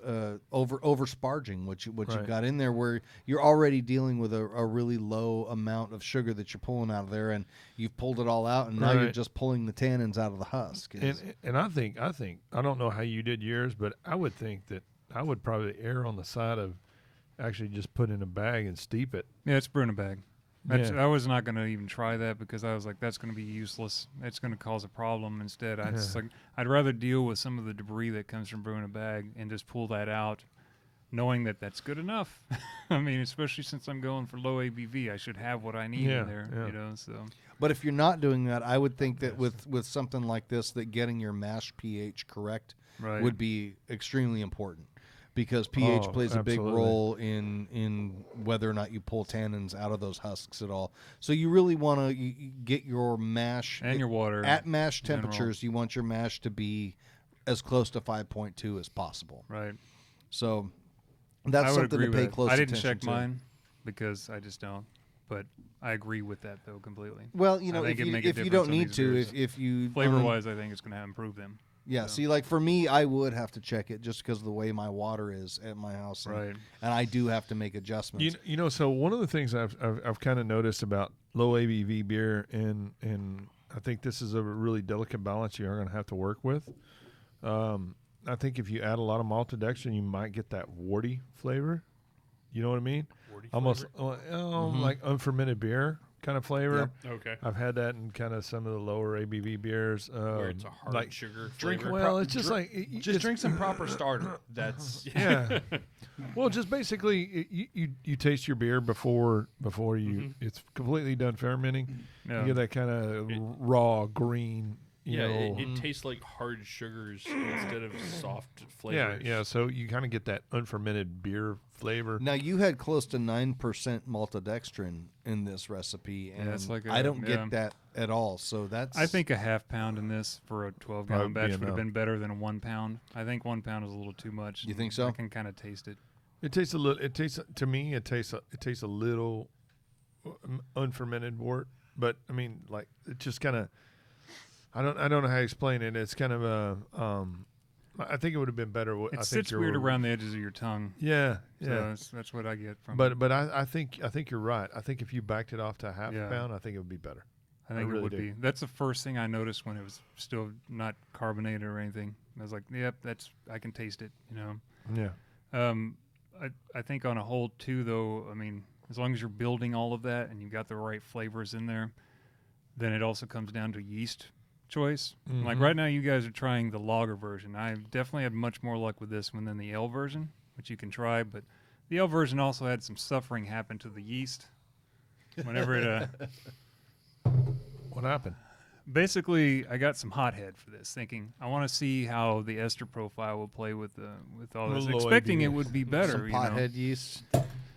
over-sparging, what you've got in there, where you're already dealing with a really low amount of sugar that you're pulling out of there, and you've pulled it all out, and now you're just pulling the tannins out of the husk. And I think I don't know how you did yours, but I would think that I would probably err on the side of actually just put in a bag and steep it. Yeah, it's brewing a bag. I was not going to even try that because I was like, that's going to be useless. It's going to cause a problem. Instead, I'd rather deal with some of the debris that comes from brewing a bag and just pull that out, knowing that that's good enough. I mean, especially since I'm going for low ABV, I should have what I need in there. You know, so. But if you're not doing that, I would think that with something like this, that getting your mash pH correct would be extremely important, because pH plays a big role in whether or not you pull tannins out of those husks at all. So you really want to get your mash and your water at mash temperatures. You want your mash to be as close to 5.2 as possible. Right. So that's something to pay close attention to. I didn't check mine because I just don't. But I agree with that, though, completely. Well, you know, if you don't need to, if you flavor-wise, I think it's going to improve them. Yeah. So. See, like for me, I would have to check it just because of the way my water is at my house, and I do have to make adjustments. You know, so one of the things I've kind of noticed about low ABV beer, and I think this is a really delicate balance you're going to have to work with. I think if you add a lot of malted extra, you might get that warty flavor. You know what I mean? Almost like unfermented beer kind of flavor. Yep. Okay. I've had that in kind of some of the lower ABV beers. Where it's a hard like sugar drink. flavor. Well, it's just drink some proper starter. That's Well, just basically you taste your beer before you it's completely done fermenting. You get that kind of raw green. It tastes like hard sugars instead of soft flavors. Yeah. So you kind of get that unfermented beer flavor. Now you had close to 9% maltodextrin in this recipe, and I don't get that at all. So that's. I think a half pound in this for a 12-gallon batch would have been better than a 1 pound. I think 1 pound is a little too much. You think so? I can kind of taste it. It tastes a little. It tastes to me. It tastes a little unfermented wort, but I mean, like it just kind of. I don't know how to explain it. It's kind of I think it would have been better. It sits weird around the edges of your tongue. Yeah. So that's what I get from it. But I think you're right. I think if you backed it off to a half a pound, I think it would be better. I think it would be. That's the first thing I noticed when it was still not carbonated or anything. I was like, yep, I can taste it. You know. Yeah. I think on a whole too, though. I mean, as long as you're building all of that and you've got the right flavors in there, then it also comes down to yeast choice. Like right now you guys are trying the lager version. I definitely had much more luck with this one than the ale version, which you can try, but the ale version also had some suffering happen to the yeast whenever it what happened? Basically I got some hothead for this, thinking I want to see how the ester profile will play with all this, expecting it would be better. Some pothead yeast.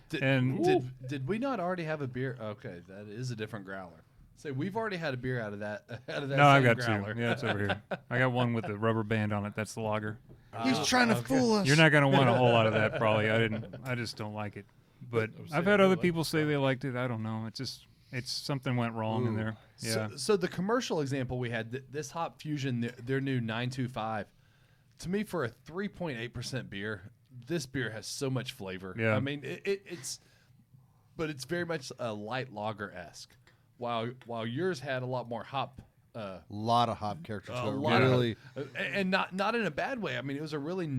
Did we not already have a beer? Okay, that is a different growler. So we've already had a beer out of that. No, I've got growler. 2. Yeah, it's over here. I got one with the rubber band on it. That's the lager. He's trying to fool us. You're not going to want a whole lot of that, probably. I just don't like it. But I've had other people say they liked it. I don't know. It's something went wrong in there. Yeah. So the commercial example we had, this Hop Fusion, their new 925, to me for a 3.8% beer, this beer has so much flavor. Yeah. I mean, it's very much a light lager-esque. While yours had a lot more hop, lot of hop character to it, really, and not in a bad way. I mean, it was a really,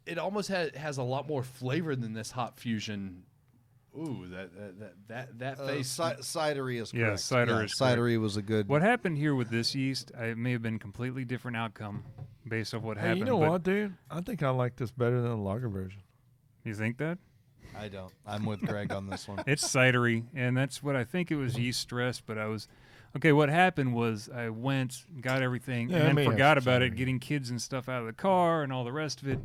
it almost has a lot more flavor than this Hop Fusion. Ooh, that face. Cidery is correct. Yeah, cidery was a good. What happened here with this yeast? It may have been a completely different outcome based on what happened. You know what, dude? I think I like this better than the lager version. You think that? I don't. I'm with Greg on this one. It's cidery, and that's what I think it was yeast stress, but I was... Okay, what happened was I went, got everything, and then forgot about it, getting kids and stuff out of the car and all the rest of it.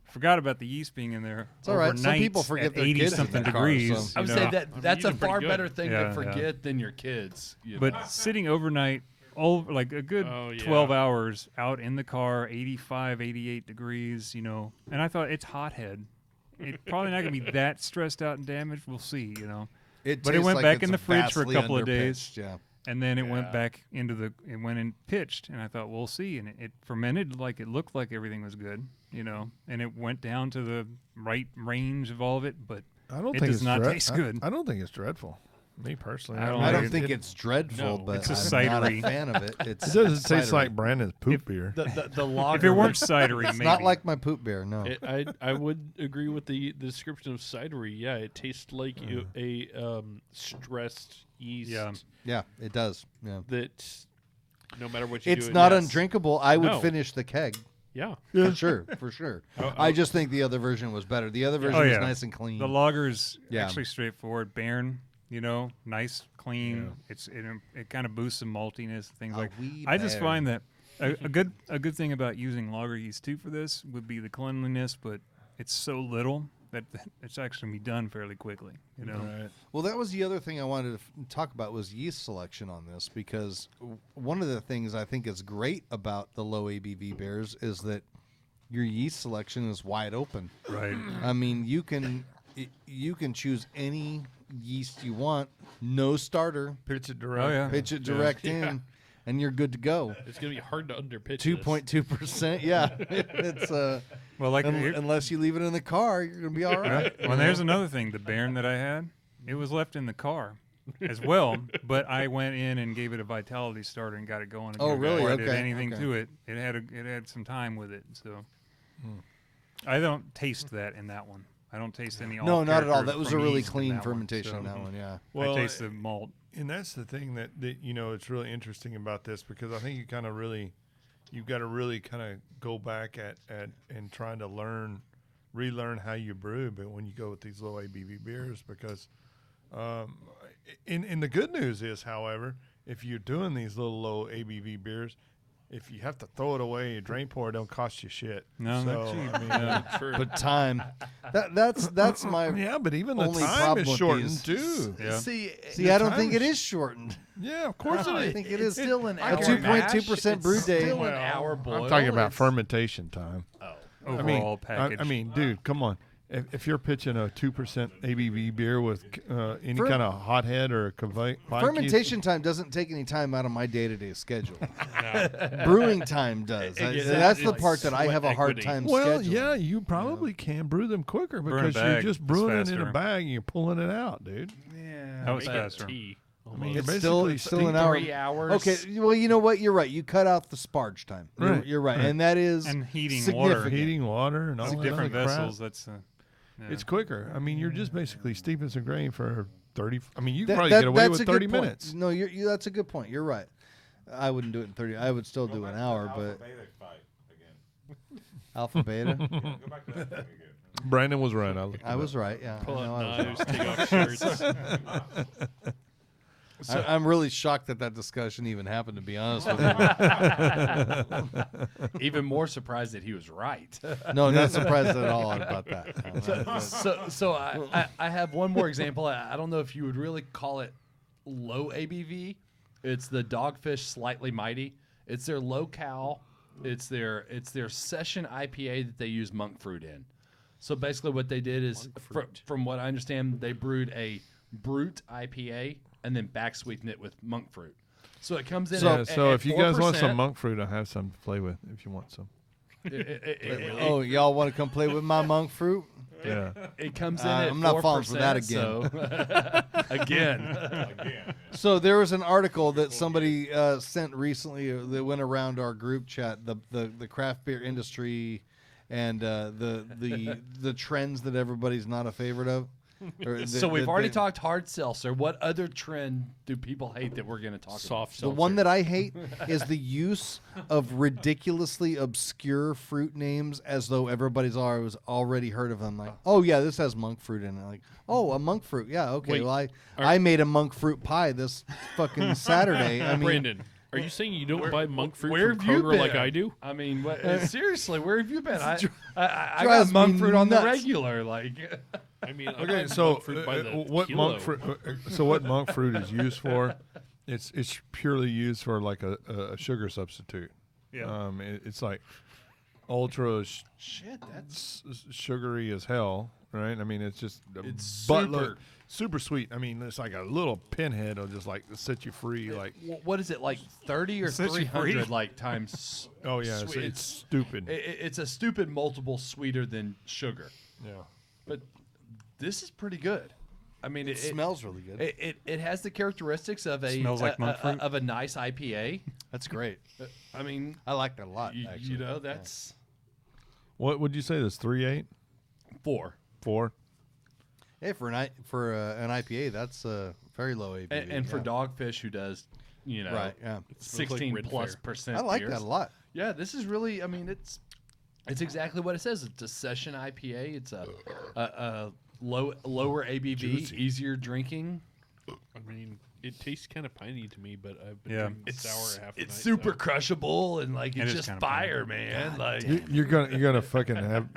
Forgot about the yeast being in there. It's all right. Some people forget their kids 80-something degrees. Car, so. I would say that's a far better thing to forget than your kids. But sitting overnight over like a good Oh, yeah. 12 hours out in the car, 85, 88 degrees, you know. And I thought it's hothead. It's probably not going to be that stressed out and damaged. We'll see, you know. But it tastes went like back it's in the fridge for a vastly couple of days. underpitched, Yeah. And then it went back into it went and pitched, and I thought, we'll see. And it fermented like it looked like everything was good, you know. And it went down to the right range of all of it, but it does not taste good. I don't think it's dreadful. Me personally, I I don't think it's dreadful, No. but It's a I'm not a cidery. fan of it. It's, It doesn't it's taste cidery. like Brandon's poop beer. The lager. If it weren't cidery, It's maybe. not like my poop beer. No. I would agree with the description of cidery. Yeah, it tastes like a stressed yeast. Yeah. Yeah, it does. Yeah. That no matter what you do, It's it- not yes. undrinkable. I would No. finish the keg. Yeah. For sure, for sure. Oh, I just think the other version was better. The other version Oh, was yeah. nice and clean. The lager's Yeah. actually straightforward. Barren, you know, nice, clean. It kind of boosts some maltiness, things A like. wee I just bear. find that a good thing about using lager yeast too for this would be the cleanliness, but it's so little that it's actually be done fairly quickly. You know. Well, that was the other thing I wanted to talk about was yeast selection on this, because one of the things I think is great about the low ABV beers is that your yeast selection is wide open. Right. I mean, you can choose any yeast you want, no starter, Pitch it direct. Oh yeah. pitch it direct in, and you're good to go. It's gonna be hard to underpitch. 2.2%. Yeah, it's Well, like unless you leave it in the car, you're gonna be all right. Well, there's another thing. The Baron that I had, it was left in the car as well, but I went in and gave it a vitality starter and got it going. Oh, again really? before I did Okay, anything okay. to it. It had some time with it, so I don't taste that in that one. I don't taste any. No, not at all. character That was a from really yeast in clean that one, fermentation in so that one. Yeah. Well, I taste the malt. And that's the thing that you know, it's really interesting about this, because I think you've got to really kind of go back at and trying to relearn how you brew. But when you go with these low ABV beers, because and the good news is, however, if you're doing these little low ABV beers, if you have to throw it away, drain pour, it don't cost you shit. No, not So, cheap. I mean, True. But time, that's my yeah, but even the only time problem is with shortened these. too. Yeah. See, See, I don't think it is shortened. Yeah, of course I it is. think it is still an a hour 2.2% brew day. Still an hour boil. I'm talking about It's- fermentation time. Overall package. I mean, dude, come on. If you're pitching a 2% ABV beer with any Fer- kind of hothead or Fermentation time doesn't take any time out of my day-to-day schedule. Brewing time does. Exactly. That's the Like part that I have a hard equity. time well, scheduling. yeah, you probably can brew them quicker Brew in a because you're bag. just It's brewing it in a faster. bag and you're pulling it out, dude. Yeah. That was Make it faster. tea. I mean, It's you're still basically an hour. 3 hours. Okay, well, you know what? You're right. You cut out the sparge time. Right. You're right, and that is And heating significant. water. heating water and all It's that different other crap. vessels. That's yeah. It's quicker. I mean, you're just basically steeping some grain for 30. I mean, you That- can probably that- get away that's with a good 30 point. minutes. No, that's a good point. You're right. I wouldn't do it in 30. I would still do an hour, but alpha beta. Brandon was right. I was right. Yeah, Pull I know out I was knives, take off shirts. I'm really shocked that discussion even happened, to be honest with you. Even more surprised that he was right. No, not surprised at all about that. So I have one more example. I don't know if you would really call it low ABV. It's the Dogfish Slightly Mighty. It's their low cal. It's their session IPA that they use monk fruit in. So basically what they did is, from what I understand, they brewed a brute IPA and then back sweetened it with monk fruit. So it comes in So at if you guys want 4%. some monk fruit, I have some to play with if you want some. Oh, y'all want to come play with my monk fruit? Yeah. It comes in at I'm not 4%, falling for that again. So again. So there was an article that somebody sent recently that went around our group chat, the craft beer industry and the trends that everybody's not a favorite of. So we've already talked hard seltzer. What other trend do people hate that we're going to talk Soft The seltzer. one that I hate is the use of ridiculously obscure fruit names as though everybody's already heard of them. Like, oh yeah, this has monk fruit in it. Like, oh, a monk fruit. Yeah, okay. Wait, well, I made a monk fruit pie this fucking Saturday. I mean, Brandon, are you saying you don't buy monk fruit where from have you Kroger been? like I do? I mean, seriously, where have you been? I drives got monk me fruit on the nuts. regular. Like, I mean, I Okay, buy so monk fruit by the what kilo. monk fruit? So what monk fruit is used for It's purely used for like a sugar substitute. Yeah. It's like ultra Shit, that's sugary as hell, right? I mean, it's just It's buttload, super sweet. I mean, it's like a little pinhead will just like set you free. Like, what is it, like 30 or Set you 300 free. like times? oh yeah, it's stupid. It's a stupid multiple sweeter than sugar. Yeah. But this is pretty good. I mean, It smells really good. It has the characteristics of a Smells like monk fruit. of a nice IPA. That's great. I mean, I like that a lot. Actually. you know, that's What would you say? This 3.8, 4. 4? Hey, for an IPA, that's very low ABV. And for Dogfish, who does, you know, right, yeah, 16 Red plus Fair. percent. I like beers. that a lot. Yeah, this is really. I mean, it's exactly what it says. It's a session IPA. It's a lower ABV, Juicy. easier drinking. I mean, it tastes kind of piney to me, but I've been Yeah. drinking sour half the It's night, super so. crushable and like It it's is just kinda fire, man. Like You're gonna fucking have.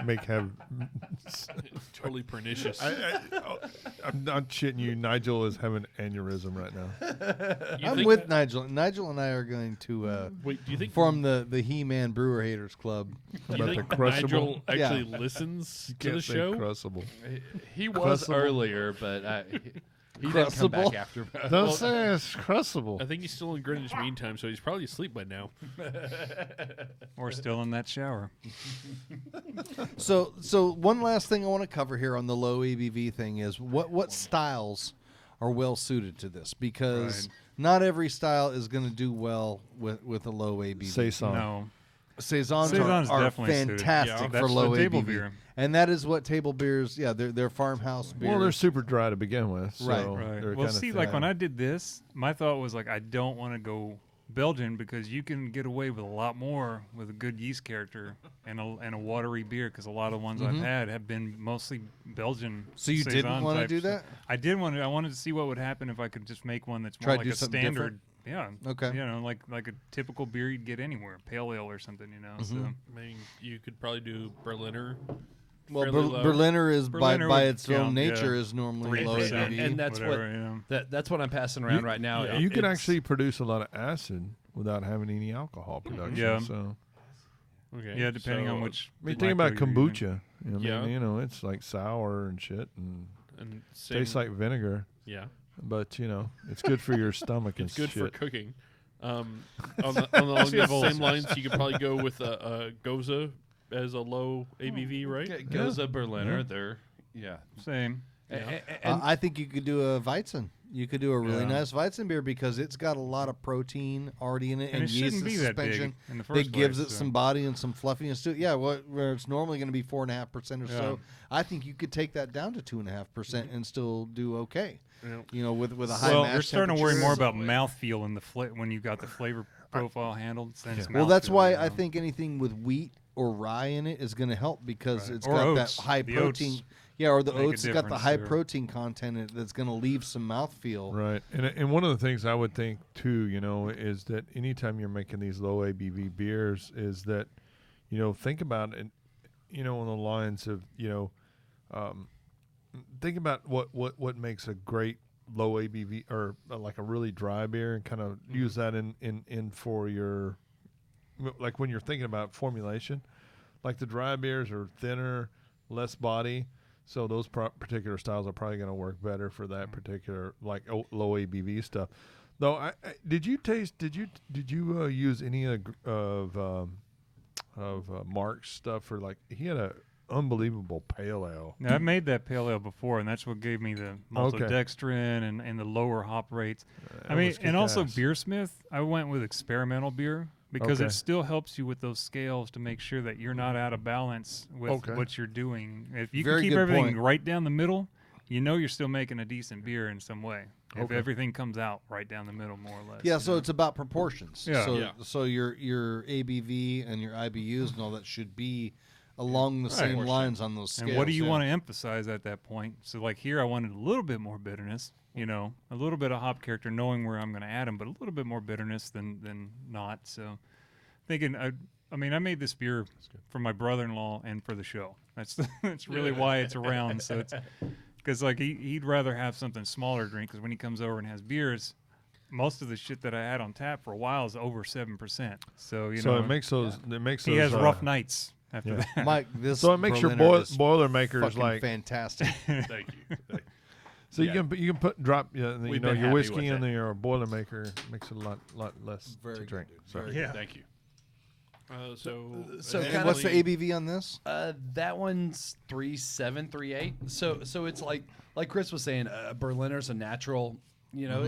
It's totally pernicious. I'm not shitting you. Nigel is having an aneurysm right now. You I'm think with that- Nigel. Nigel and I are going to Wait, do you think form the He-Man Brewer Haters Club. do you about think the crushable? Nigel Yeah. actually listens to the Can't say show? crushable. he was Crushable. earlier, but he didn't come back Crushable. after. Don't say it's crushable. I think he's still in Greenwich Mean Time, so he's probably asleep by now. Or still in that shower. So one last thing I want to cover here on the low ABV thing is what styles are well suited to this, because Right. not every style is going to do well with a low ABV. Saison. No. Saisons Saison's are definitely suited. fantastic Yeah, for that's low the table ABV, beer. and that is what table beers. Yeah, they're farmhouse beers. Well, they're super dry to begin with. So Right. Right. they're Well, kinda see, like thin. when I did this, my thought was like, I don't want to go Belgian because you can get away with a lot more with a good yeast character and a watery beer, because a lot of the ones I've had have been mostly Belgian. So you didn't Saison want to type do stuff. that? I did want to. I wanted to see what would happen if I could just make one that's Try more to like do a something standard. different? Yeah. Okay. You know, like a typical beer you'd get anywhere, pale ale or something. You know. So I mean, you could probably do Berliner. Well, fairly low. Berliner is Berliner by would its own count, nature yeah. is normally 3%. low ABV. and that's whatever, you know. that's what I'm passing around right now. You can It's- actually produce a lot of acid without having any alcohol production. Yeah. So Okay. Yeah, depending on so- which. I mean, think about micro you're using. kombucha. You know, Yeah. you know, it's like sour and shit, and And same, tastes like vinegar. yeah, But you know, it's good for your stomach and it's good shit. for cooking. Along the same lines, you could probably go with a Goza as a low ABV, right? Goes a Berliner. Yeah. They're yeah. Same. And I think you could do a Weizen. You could do a really Yeah. nice Weizen beer because it's got a lot of protein already in it And it yeast shouldn't be that big suspension in the first that gives place, it so. some body and some fluffiness to it. Yeah, where it's normally going to be 4.5% or so. I think you could take that down to 2.5% and still do okay. Yeah. You know, with a high. Well, mash you're starting to worry temperature. more about mouthfeel and when you've got the flavor profile handled. Then it's Well, that's mouthfeel, why you I know. think anything with wheat or rye in it is going to help because Right. it's Or got oats. that high The protein. oats Yeah, or the make a oats has got the difference high there. protein content in it that's going to leave some mouthfeel. Right, and one of the things I would think too, you know, is that anytime you're making these low ABV beers, is that, you know, think about it, you know, on the lines of, you know, think about what makes a great low ABV or like a really dry beer, and kind of use that in for your, like when you're thinking about formulation, like the dry beers are thinner, less body. So those particular styles are probably going to work better for that particular like low ABV stuff. Though, did you use any of Mark's stuff for, like, he had a unbelievable pale ale. Now, I've made that pale ale before, and that's what gave me the maltodextrin and the lower hop rates. I mean, and also Beersmith, I went with experimental beer because Okay. it still helps you with those scales to make sure that you're not out of balance with what you're doing. If you Very can keep good everything point. right down the middle, you know you're still making a decent beer in some way. If Okay. everything comes out right down the middle, more or less. Yeah, you so know? it's about proportions. Yeah. So Yeah. so your ABV and your IBUs and all that should be along the same Right. lines on those scales. And what do you yeah. want to emphasize at that point? So, like here, I wanted a little bit more bitterness, you know, a little bit of hop character, knowing where I'm going to add them, but a little bit more bitterness than not. So, thinking, I mean, I made this beer for my brother-in-law and for the show. That's really why it's around. So it's because like he'd rather have something smaller to drink, because when he comes over and has beers, most of the shit that I had on tap for a while is over 7%. So it makes those. It makes he those, has rough nights after that. Mike, this So it makes your Berliner is Boilermakers fucking like fantastic. Thank you. So you can drop We've been your happy whiskey with in it. your Boilermaker, makes it a lot less Very to good, drink. dude. So Very Yeah. Thank you. So So And kinda what's the ABV on this? That one's 3.7, 3.8. So it's like Chris was saying, Berliner's a natural. You know,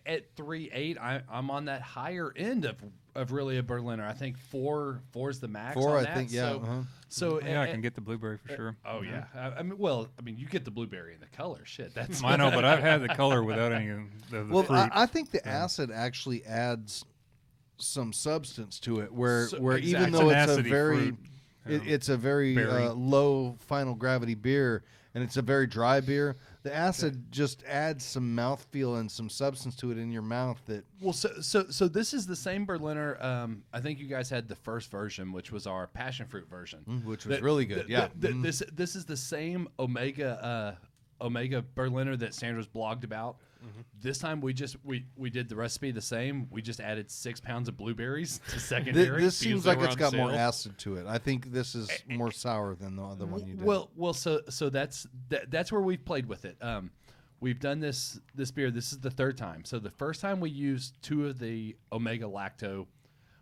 at 3.8, I'm on that higher end of really a Berliner. I think four's the max. 4, on I that. think. Yeah. So Yeah, I can get the blueberry for sure. Oh yeah. I mean, you get the blueberry in the color. Shit, that's. I know, but I've had the color without any of the Well, fruit. I think the acid actually adds some substance to it, where exactly. even though It's it's an a acidy very fruit. it's a very Berry. low final gravity beer, and it's a very dry beer. The acid just adds some mouthfeel and some substance to it in your mouth. That Well, so this is the same Berliner. I think you guys had the first version, which was our passion fruit version, which was really good. Yeah. This is the same Omega Berliner that Sandra's blogged about. This time we did the recipe the same. We just added 6 pounds of blueberries to secondary. This seems they like were it's on got more sale. acid to it. I think this is more sour than the other one you did. Well, so that's where we've played with it. We've done this beer. This is the third time. So the first time we used 2 of the Omega Lacto.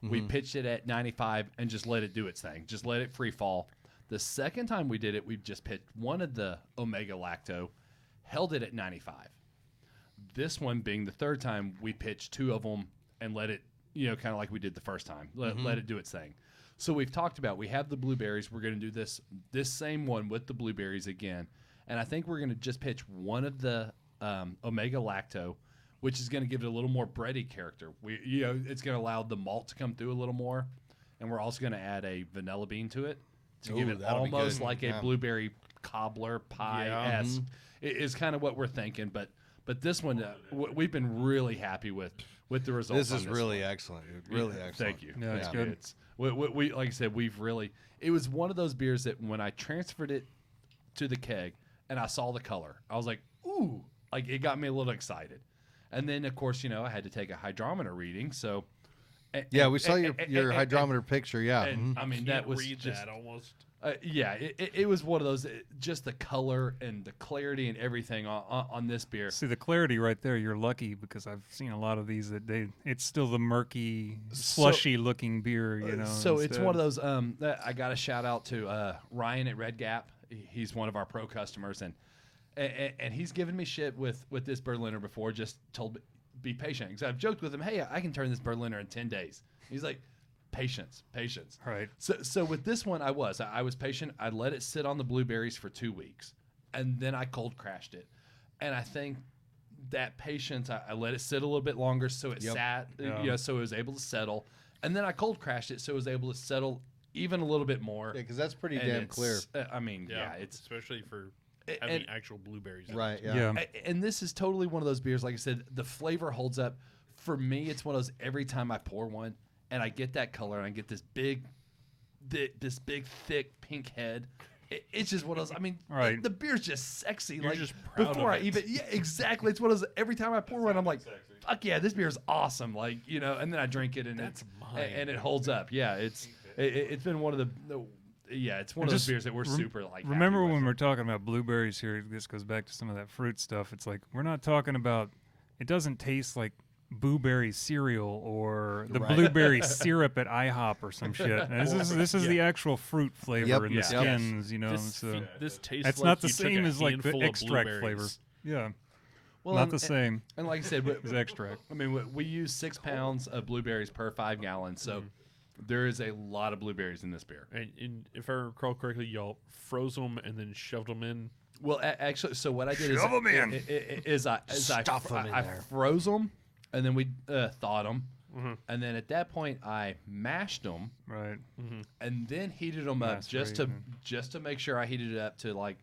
We pitched it at 95 and just let it do its thing. Just let it free fall. The second time we did it, we just pitched 1 of the Omega Lacto, held it at 95. This one being the third time, we pitched 2 of them and let it, kind of like we did the first time. Let it do its thing. So we've talked about, we have the blueberries. We're going to do this same one with the blueberries again. And I think we're going to just pitch 1 of the Omega Lacto, which is going to give it a little more bready character. It's going to allow the malt to come through a little more. And we're also going to add a vanilla bean to it to give it that'll be almost good. like a blueberry cobbler pie-esque. It is kind of what we're thinking. But this one, we've been really happy with the results. this is on really one. excellent. Dude. Really excellent. Thank you. Yeah, it's Thank good. you. We like I said, it was one of those beers that when I transferred it to the keg and I saw the color, I was like, ooh, like it got me a little excited. And then of course, I had to take a hydrometer reading. So Yeah, we saw your hydrometer picture. Yeah. and, I mean, that was read just, that almost. it was one of those, just the color and the clarity and everything on this beer. See the clarity right there. You're lucky because I've seen a lot of these that it's still the murky, slushy looking beer. So it's instead. one of those. That I got a shout out to Ryan at Red Gap. He's one of our pro customers, and he's given me shit with this Berliner before. Just told me be patient because I've joked with him. Hey, I can turn this Berliner in 10 days. He's like, patience. Right. So with this one, I was patient. I let it sit on the blueberries for 2 weeks, and then I cold crashed it. And I think that patience, I let it sit a little bit longer, so it sat, so it was able to settle. And then I cold crashed it, so it was able to settle even a little bit more. Yeah, because that's pretty And damn it's, clear. It's especially for having actual blueberries. in it. Right. Yeah. And this is totally one of those beers. Like I said, the flavor holds up. For me, it's one of those. Every time I pour one, and I get that color, and I get this big, thick pink head. It's just one of those. I mean, Right. the beer's just sexy. You're like just proud before of I it. even, exactly. It's one of those. Every time I pour one, I'm like, fuck yeah, this beer is awesome. Like and then I drink it, and That's mine. and it holds up. Yeah, it's been one of the. Yeah, it's one of those beers that we're super like. Remember happy when with. we're talking about blueberries here? This goes back to some of that fruit stuff. It's like we're not talking about. It doesn't taste like blueberry cereal or the blueberry syrup at IHOP or some shit. And this is the actual fruit flavor in the skins. This tastes. It's like not the you took same a as like the handful of extract blueberries. flavor. Yeah, Well, not and- the same And like I said, as extract. I mean, we use 6 pounds of blueberries per 5 gallons, so there is a lot of blueberries in this beer. And if I recall correctly, y'all froze them and then shoved them in. Well, actually, so what I did Shove 'em in. is I Stuff 'em in I there. froze them, and then we thawed them, and then at that point I mashed them, Right. and then heated them up just Macerate, to make sure I heated it up to like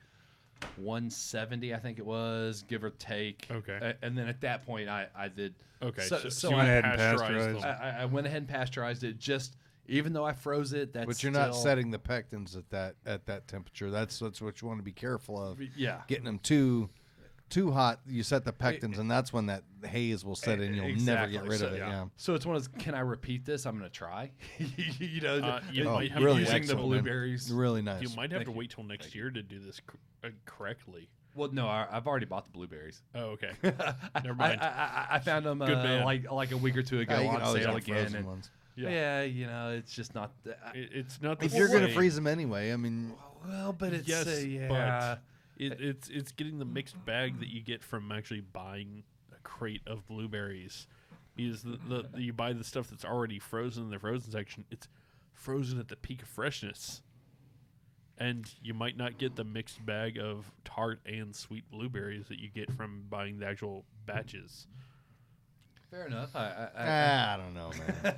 170, I think it was, give or take. Okay. And then at that point I did. Okay, So you went I, ahead and pasteurized pasteurized. them. I went ahead and pasteurized it. Just even though I froze it, that's But you're not still- setting the pectins at that temperature. That's what you want to be careful of. Yeah. Getting them too too hot, you set the pectins, and that's when that haze will set in. You'll never get rid of it. Yeah. So it's one of those, can I repeat this? I'm going to try. You know, you might have really using the excellent, blueberries. man. Really nice. You might have to wait till next year to do this correctly. Well, no, I've already bought the blueberries. Oh, okay. Never mind. I found them like a week or two ago on sale again. And ones. yeah, you know, it's just not. It's not. If you're gonna freeze them anyway, I mean, well, but it's yes, yeah. but it's getting the mixed bag that you get from actually buying a crate of blueberries. Is you buy the stuff that's already frozen in the frozen section. It's frozen at the peak of freshness. And you might not get the mixed bag of tart and sweet blueberries that you get from buying the actual batches. Fair enough. I don't know, man.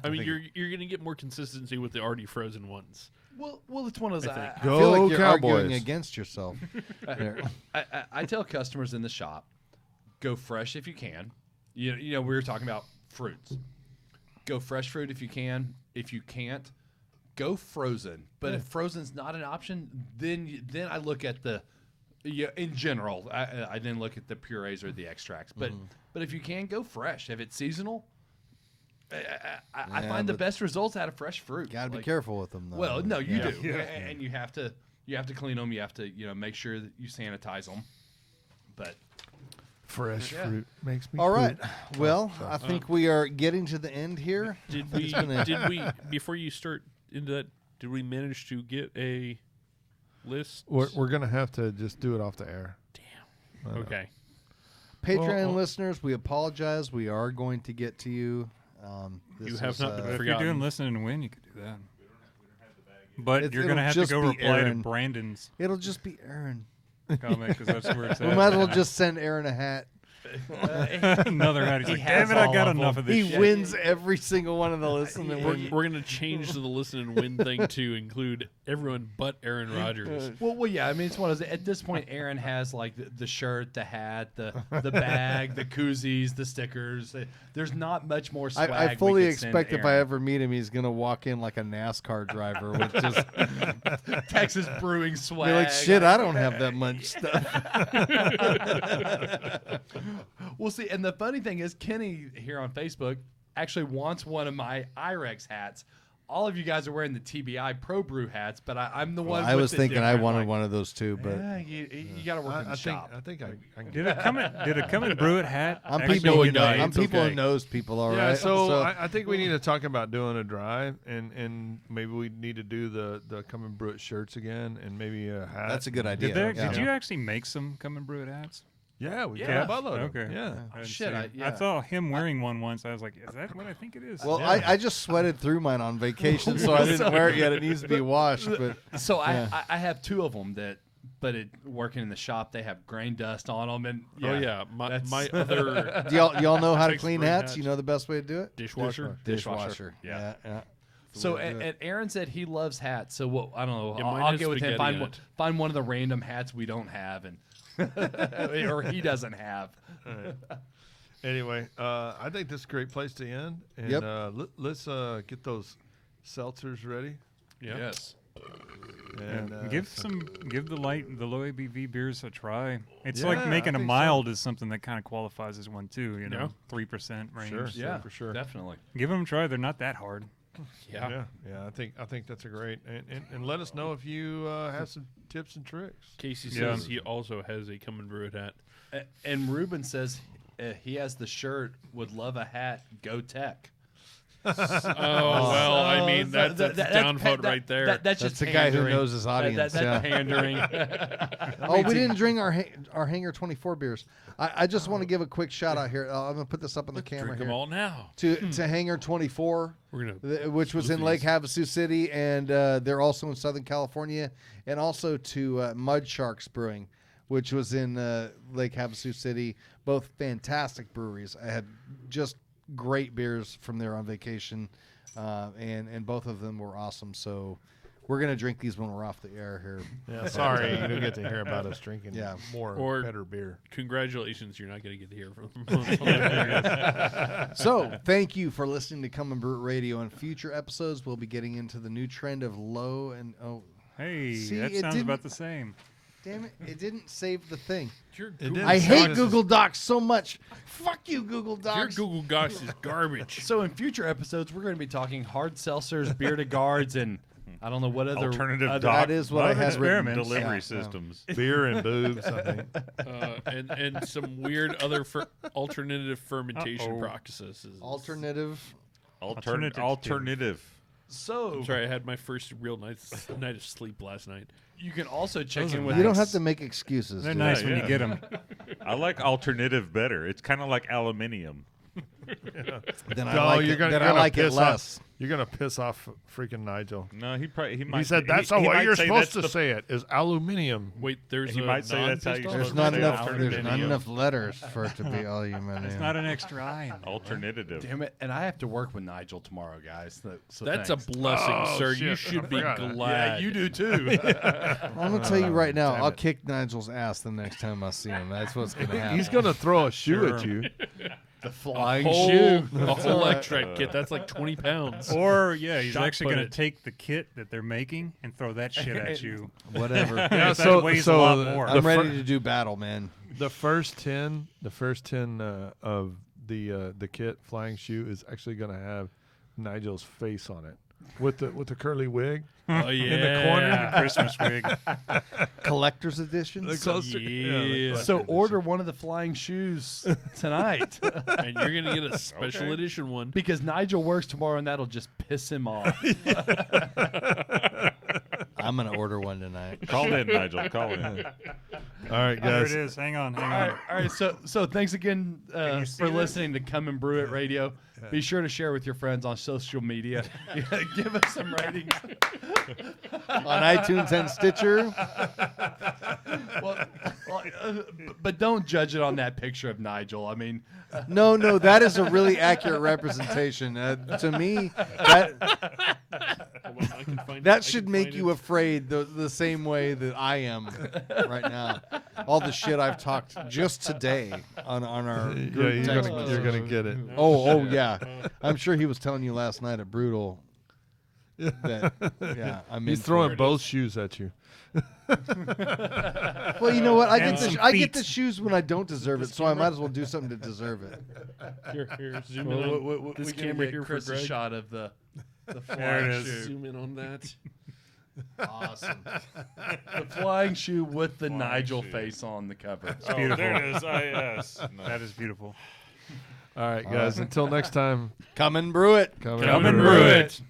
I mean, you're going to get more consistency with the already frozen ones. Well, it's one of those. I I feel like you're arguing against yourself. I tell customers in the shop, go fresh if you can. You know, we were talking about fruits. Go fresh fruit if you can. If you can't, go frozen. But if frozen's not an option, then I look at the in general. I didn't look at the purees or the extracts. But if you can, go fresh. If it's seasonal, I find the best results out of fresh fruit. Got to be careful with them, though. Well, no, you do, and you have to clean them. You have to make sure that you sanitize them. But fresh fruit makes me. All right. Well, I think we are getting to the end here. Did we before you start into that? Did we manage to get a list? We're gonna have to just do it off the air. Damn. Okay. Patreon listeners, we apologize. We are going to get to you. You have not been if forgotten. you're doing listen and win, you could do that. But you're going to have it'll to go just be reply Aaron. to Brandon's It'll just be Aaron. comment because that's where it's at. We might as well just send Aaron a hat. Another hat. He's like, damn it, I got enough of this He wins every single one of the listen and win. We're going to change the listen and win thing to include everyone but Aaron Rodgers. Well, yeah. I mean, it's one of those. At this point, Aaron has like the shirt, the hat, the bag, the koozies, the stickers. There's not much more swag. I fully we could send expect if I Aaron. ever meet him, he's gonna walk in like a NASCAR driver with just Texas Brewing swag. be like, "Shit, I don't have that much stuff." We'll see. And the funny thing is, Kenny here on Facebook actually wants one of my IREX hats. All of you guys are wearing the TBI Pro Brew hats, but I'm the one. I with was the thinking I different, wanted like, one of those too, but yeah, you got to work in the shop. I think I can Did it come and brew it hat? I'm actually people who unite? know. I'm It's people okay. who knows people. All Yeah, right. so I think we need to talk about doing a drive, and maybe we need to do the Come and Brew It shirts again, and maybe a hat. that's a good idea. Did you actually make some come and brew it hats? Yeah, we Yeah. got a buttload. Okay. Yeah. I didn't shit, see it. I I saw him wearing one once. I was like, is that what I think it is? Well, I just sweated through mine on vacation, so I didn't wear it yet. It needs to be washed, but So Yeah. I have two of them but working in the shop, they have grain dust on them, and Oh yeah, my that's- other do y'all know how to Takes clean three hats? hats. You know the best way to do it? dishwasher. Dishwasher. Yeah. So and Aaron said he loves hats. So what? I don't know. Yeah, mine I'll has get with him. spaghetti in Find one of the random hats we don't have, and or he doesn't have. Anyway, I think this is a great place to end. And Yep. let's get those seltzers ready. Yeah. Yes. And give the low ABV beers a try. It's Yeah, like I making a think so. mild is something that kind of qualifies as one too. You Yeah. know, 3% range. Sure. So Yeah, for sure. definitely. give them a try. They're not that hard. Yeah. I think that's a great. And let us know if you have some tips and tricks. Casey Yeah. says he also has a Come and Brew It hat. And Ruben says he has the shirt. Would love a hat. Go Tech. Oh well, I mean that's down vote right there. That's just the guy who pandering. knows his audience. That's yeah. pandering. Oh, we didn't drink our Hanger 24 beers. I just want to give a quick shout out here. I'm gonna put this up on the camera Drink here. them all now. To Hanger 24, We're gonna which was in Lake Havasu City, and they're also in Southern California, and also to Mud Sharks Brewing, which was in Lake Havasu City. Both fantastic breweries. I had just great beers from there on vacation, and both of them were awesome. So we're gonna drink these when we're off the air here. Yeah, sorry you don't get to hear about us drinking more Or- better beer. Congratulations, you're not going to get to hear from them. So thank you for listening to Come and Brew It Radio. In future episodes, we'll be getting into the new trend of low and Hey, See, that it sounds didn't- about the same. Damn it! It didn't save the thing. Your I hate Google Docs so much. Fuck you, Google Docs. Your Google Docs is garbage. So in future episodes, we're going to be talking hard seltzers, bearded guards, and I don't know what other alternative that is what I had written. delivery systems. Beer and boobs, I think. And some weird other alternative fermentation practices. Alternative. Alternative. So I'm sorry, I had my first real night of sleep last night. you can also check in with. You don't have to make excuses. They're dude. nice when you get them. I like alternative better. It's kind of like aluminium. Then I like it less. You're gonna piss off freaking Nigel. No, he might. He said that's he not what might you're say supposed to that's say. It is aluminium. Wait, there's He a might say that's how you're non-pistol? There's supposed not to say enough. There's not alternative. enough letters for it to be aluminium. It's not an extra I. in there. Alternative. Damn it! And I have to work with Nigel tomorrow, guys. So That's thanks. a blessing, Oh, sir. shit. You I should be forgot that. glad. Yeah, you do too. I'm gonna tell you right now. Damn I'll it. kick Nigel's ass the next time I see him. That's what's gonna happen. He's gonna throw a shoe at you. the flying whole, shoe. a whole extract kit. That's like 20 pounds. Or he's Shot actually put going it. to take the kit that they're making and throw that shit at you. Whatever. Yeah, That so weighs so a lot the- more. I'm the ready fir- to do battle, man. The first 10 of the kit flying shoe is actually going to have Nigel's face on it with the curly wig Oh yeah. in the corner. Christmas wig. Collector's edition. The closer- Yeah. the So collector's order one of the flying shoes tonight And you're gonna get a special edition one. because Nigel works tomorrow, and that'll just piss him off. I'm gonna order one tonight. Call in, Nigel. Call in. edition. All right, There guys. it is. Hang on. All right. So thanks again you see for that? listening to Come and Brew It Radio. Be sure to share with your friends on social media. Give us some ratings. On iTunes and Stitcher. But don't judge it on that picture of Nigel. I mean, No, that is a really accurate representation. To me, that Hold on, I can find it. I that should can make find you it. afraid the same way that I am right now. All the shit I've talked just today on our Yeah, group text you're message. gonna get it. Oh yeah. I'm sure he was telling you last night at Brutal. That I'm He's in throwing for it. both shoes at you. Well, you know what? I And get some I feet. get the shoes when I don't deserve it, so I might as well do something to deserve it. Here, zoom in on this camera here for Chris a Greg. shot of the There flying it is. shoe. Zoom in on that. Awesome. The flying shoe with the Flying Nigel shoe. face on the cover. Oh, beautiful. there it is. Yes. That is beautiful. All right, guys. Until next time. Come and brew it. Come Come and brew it.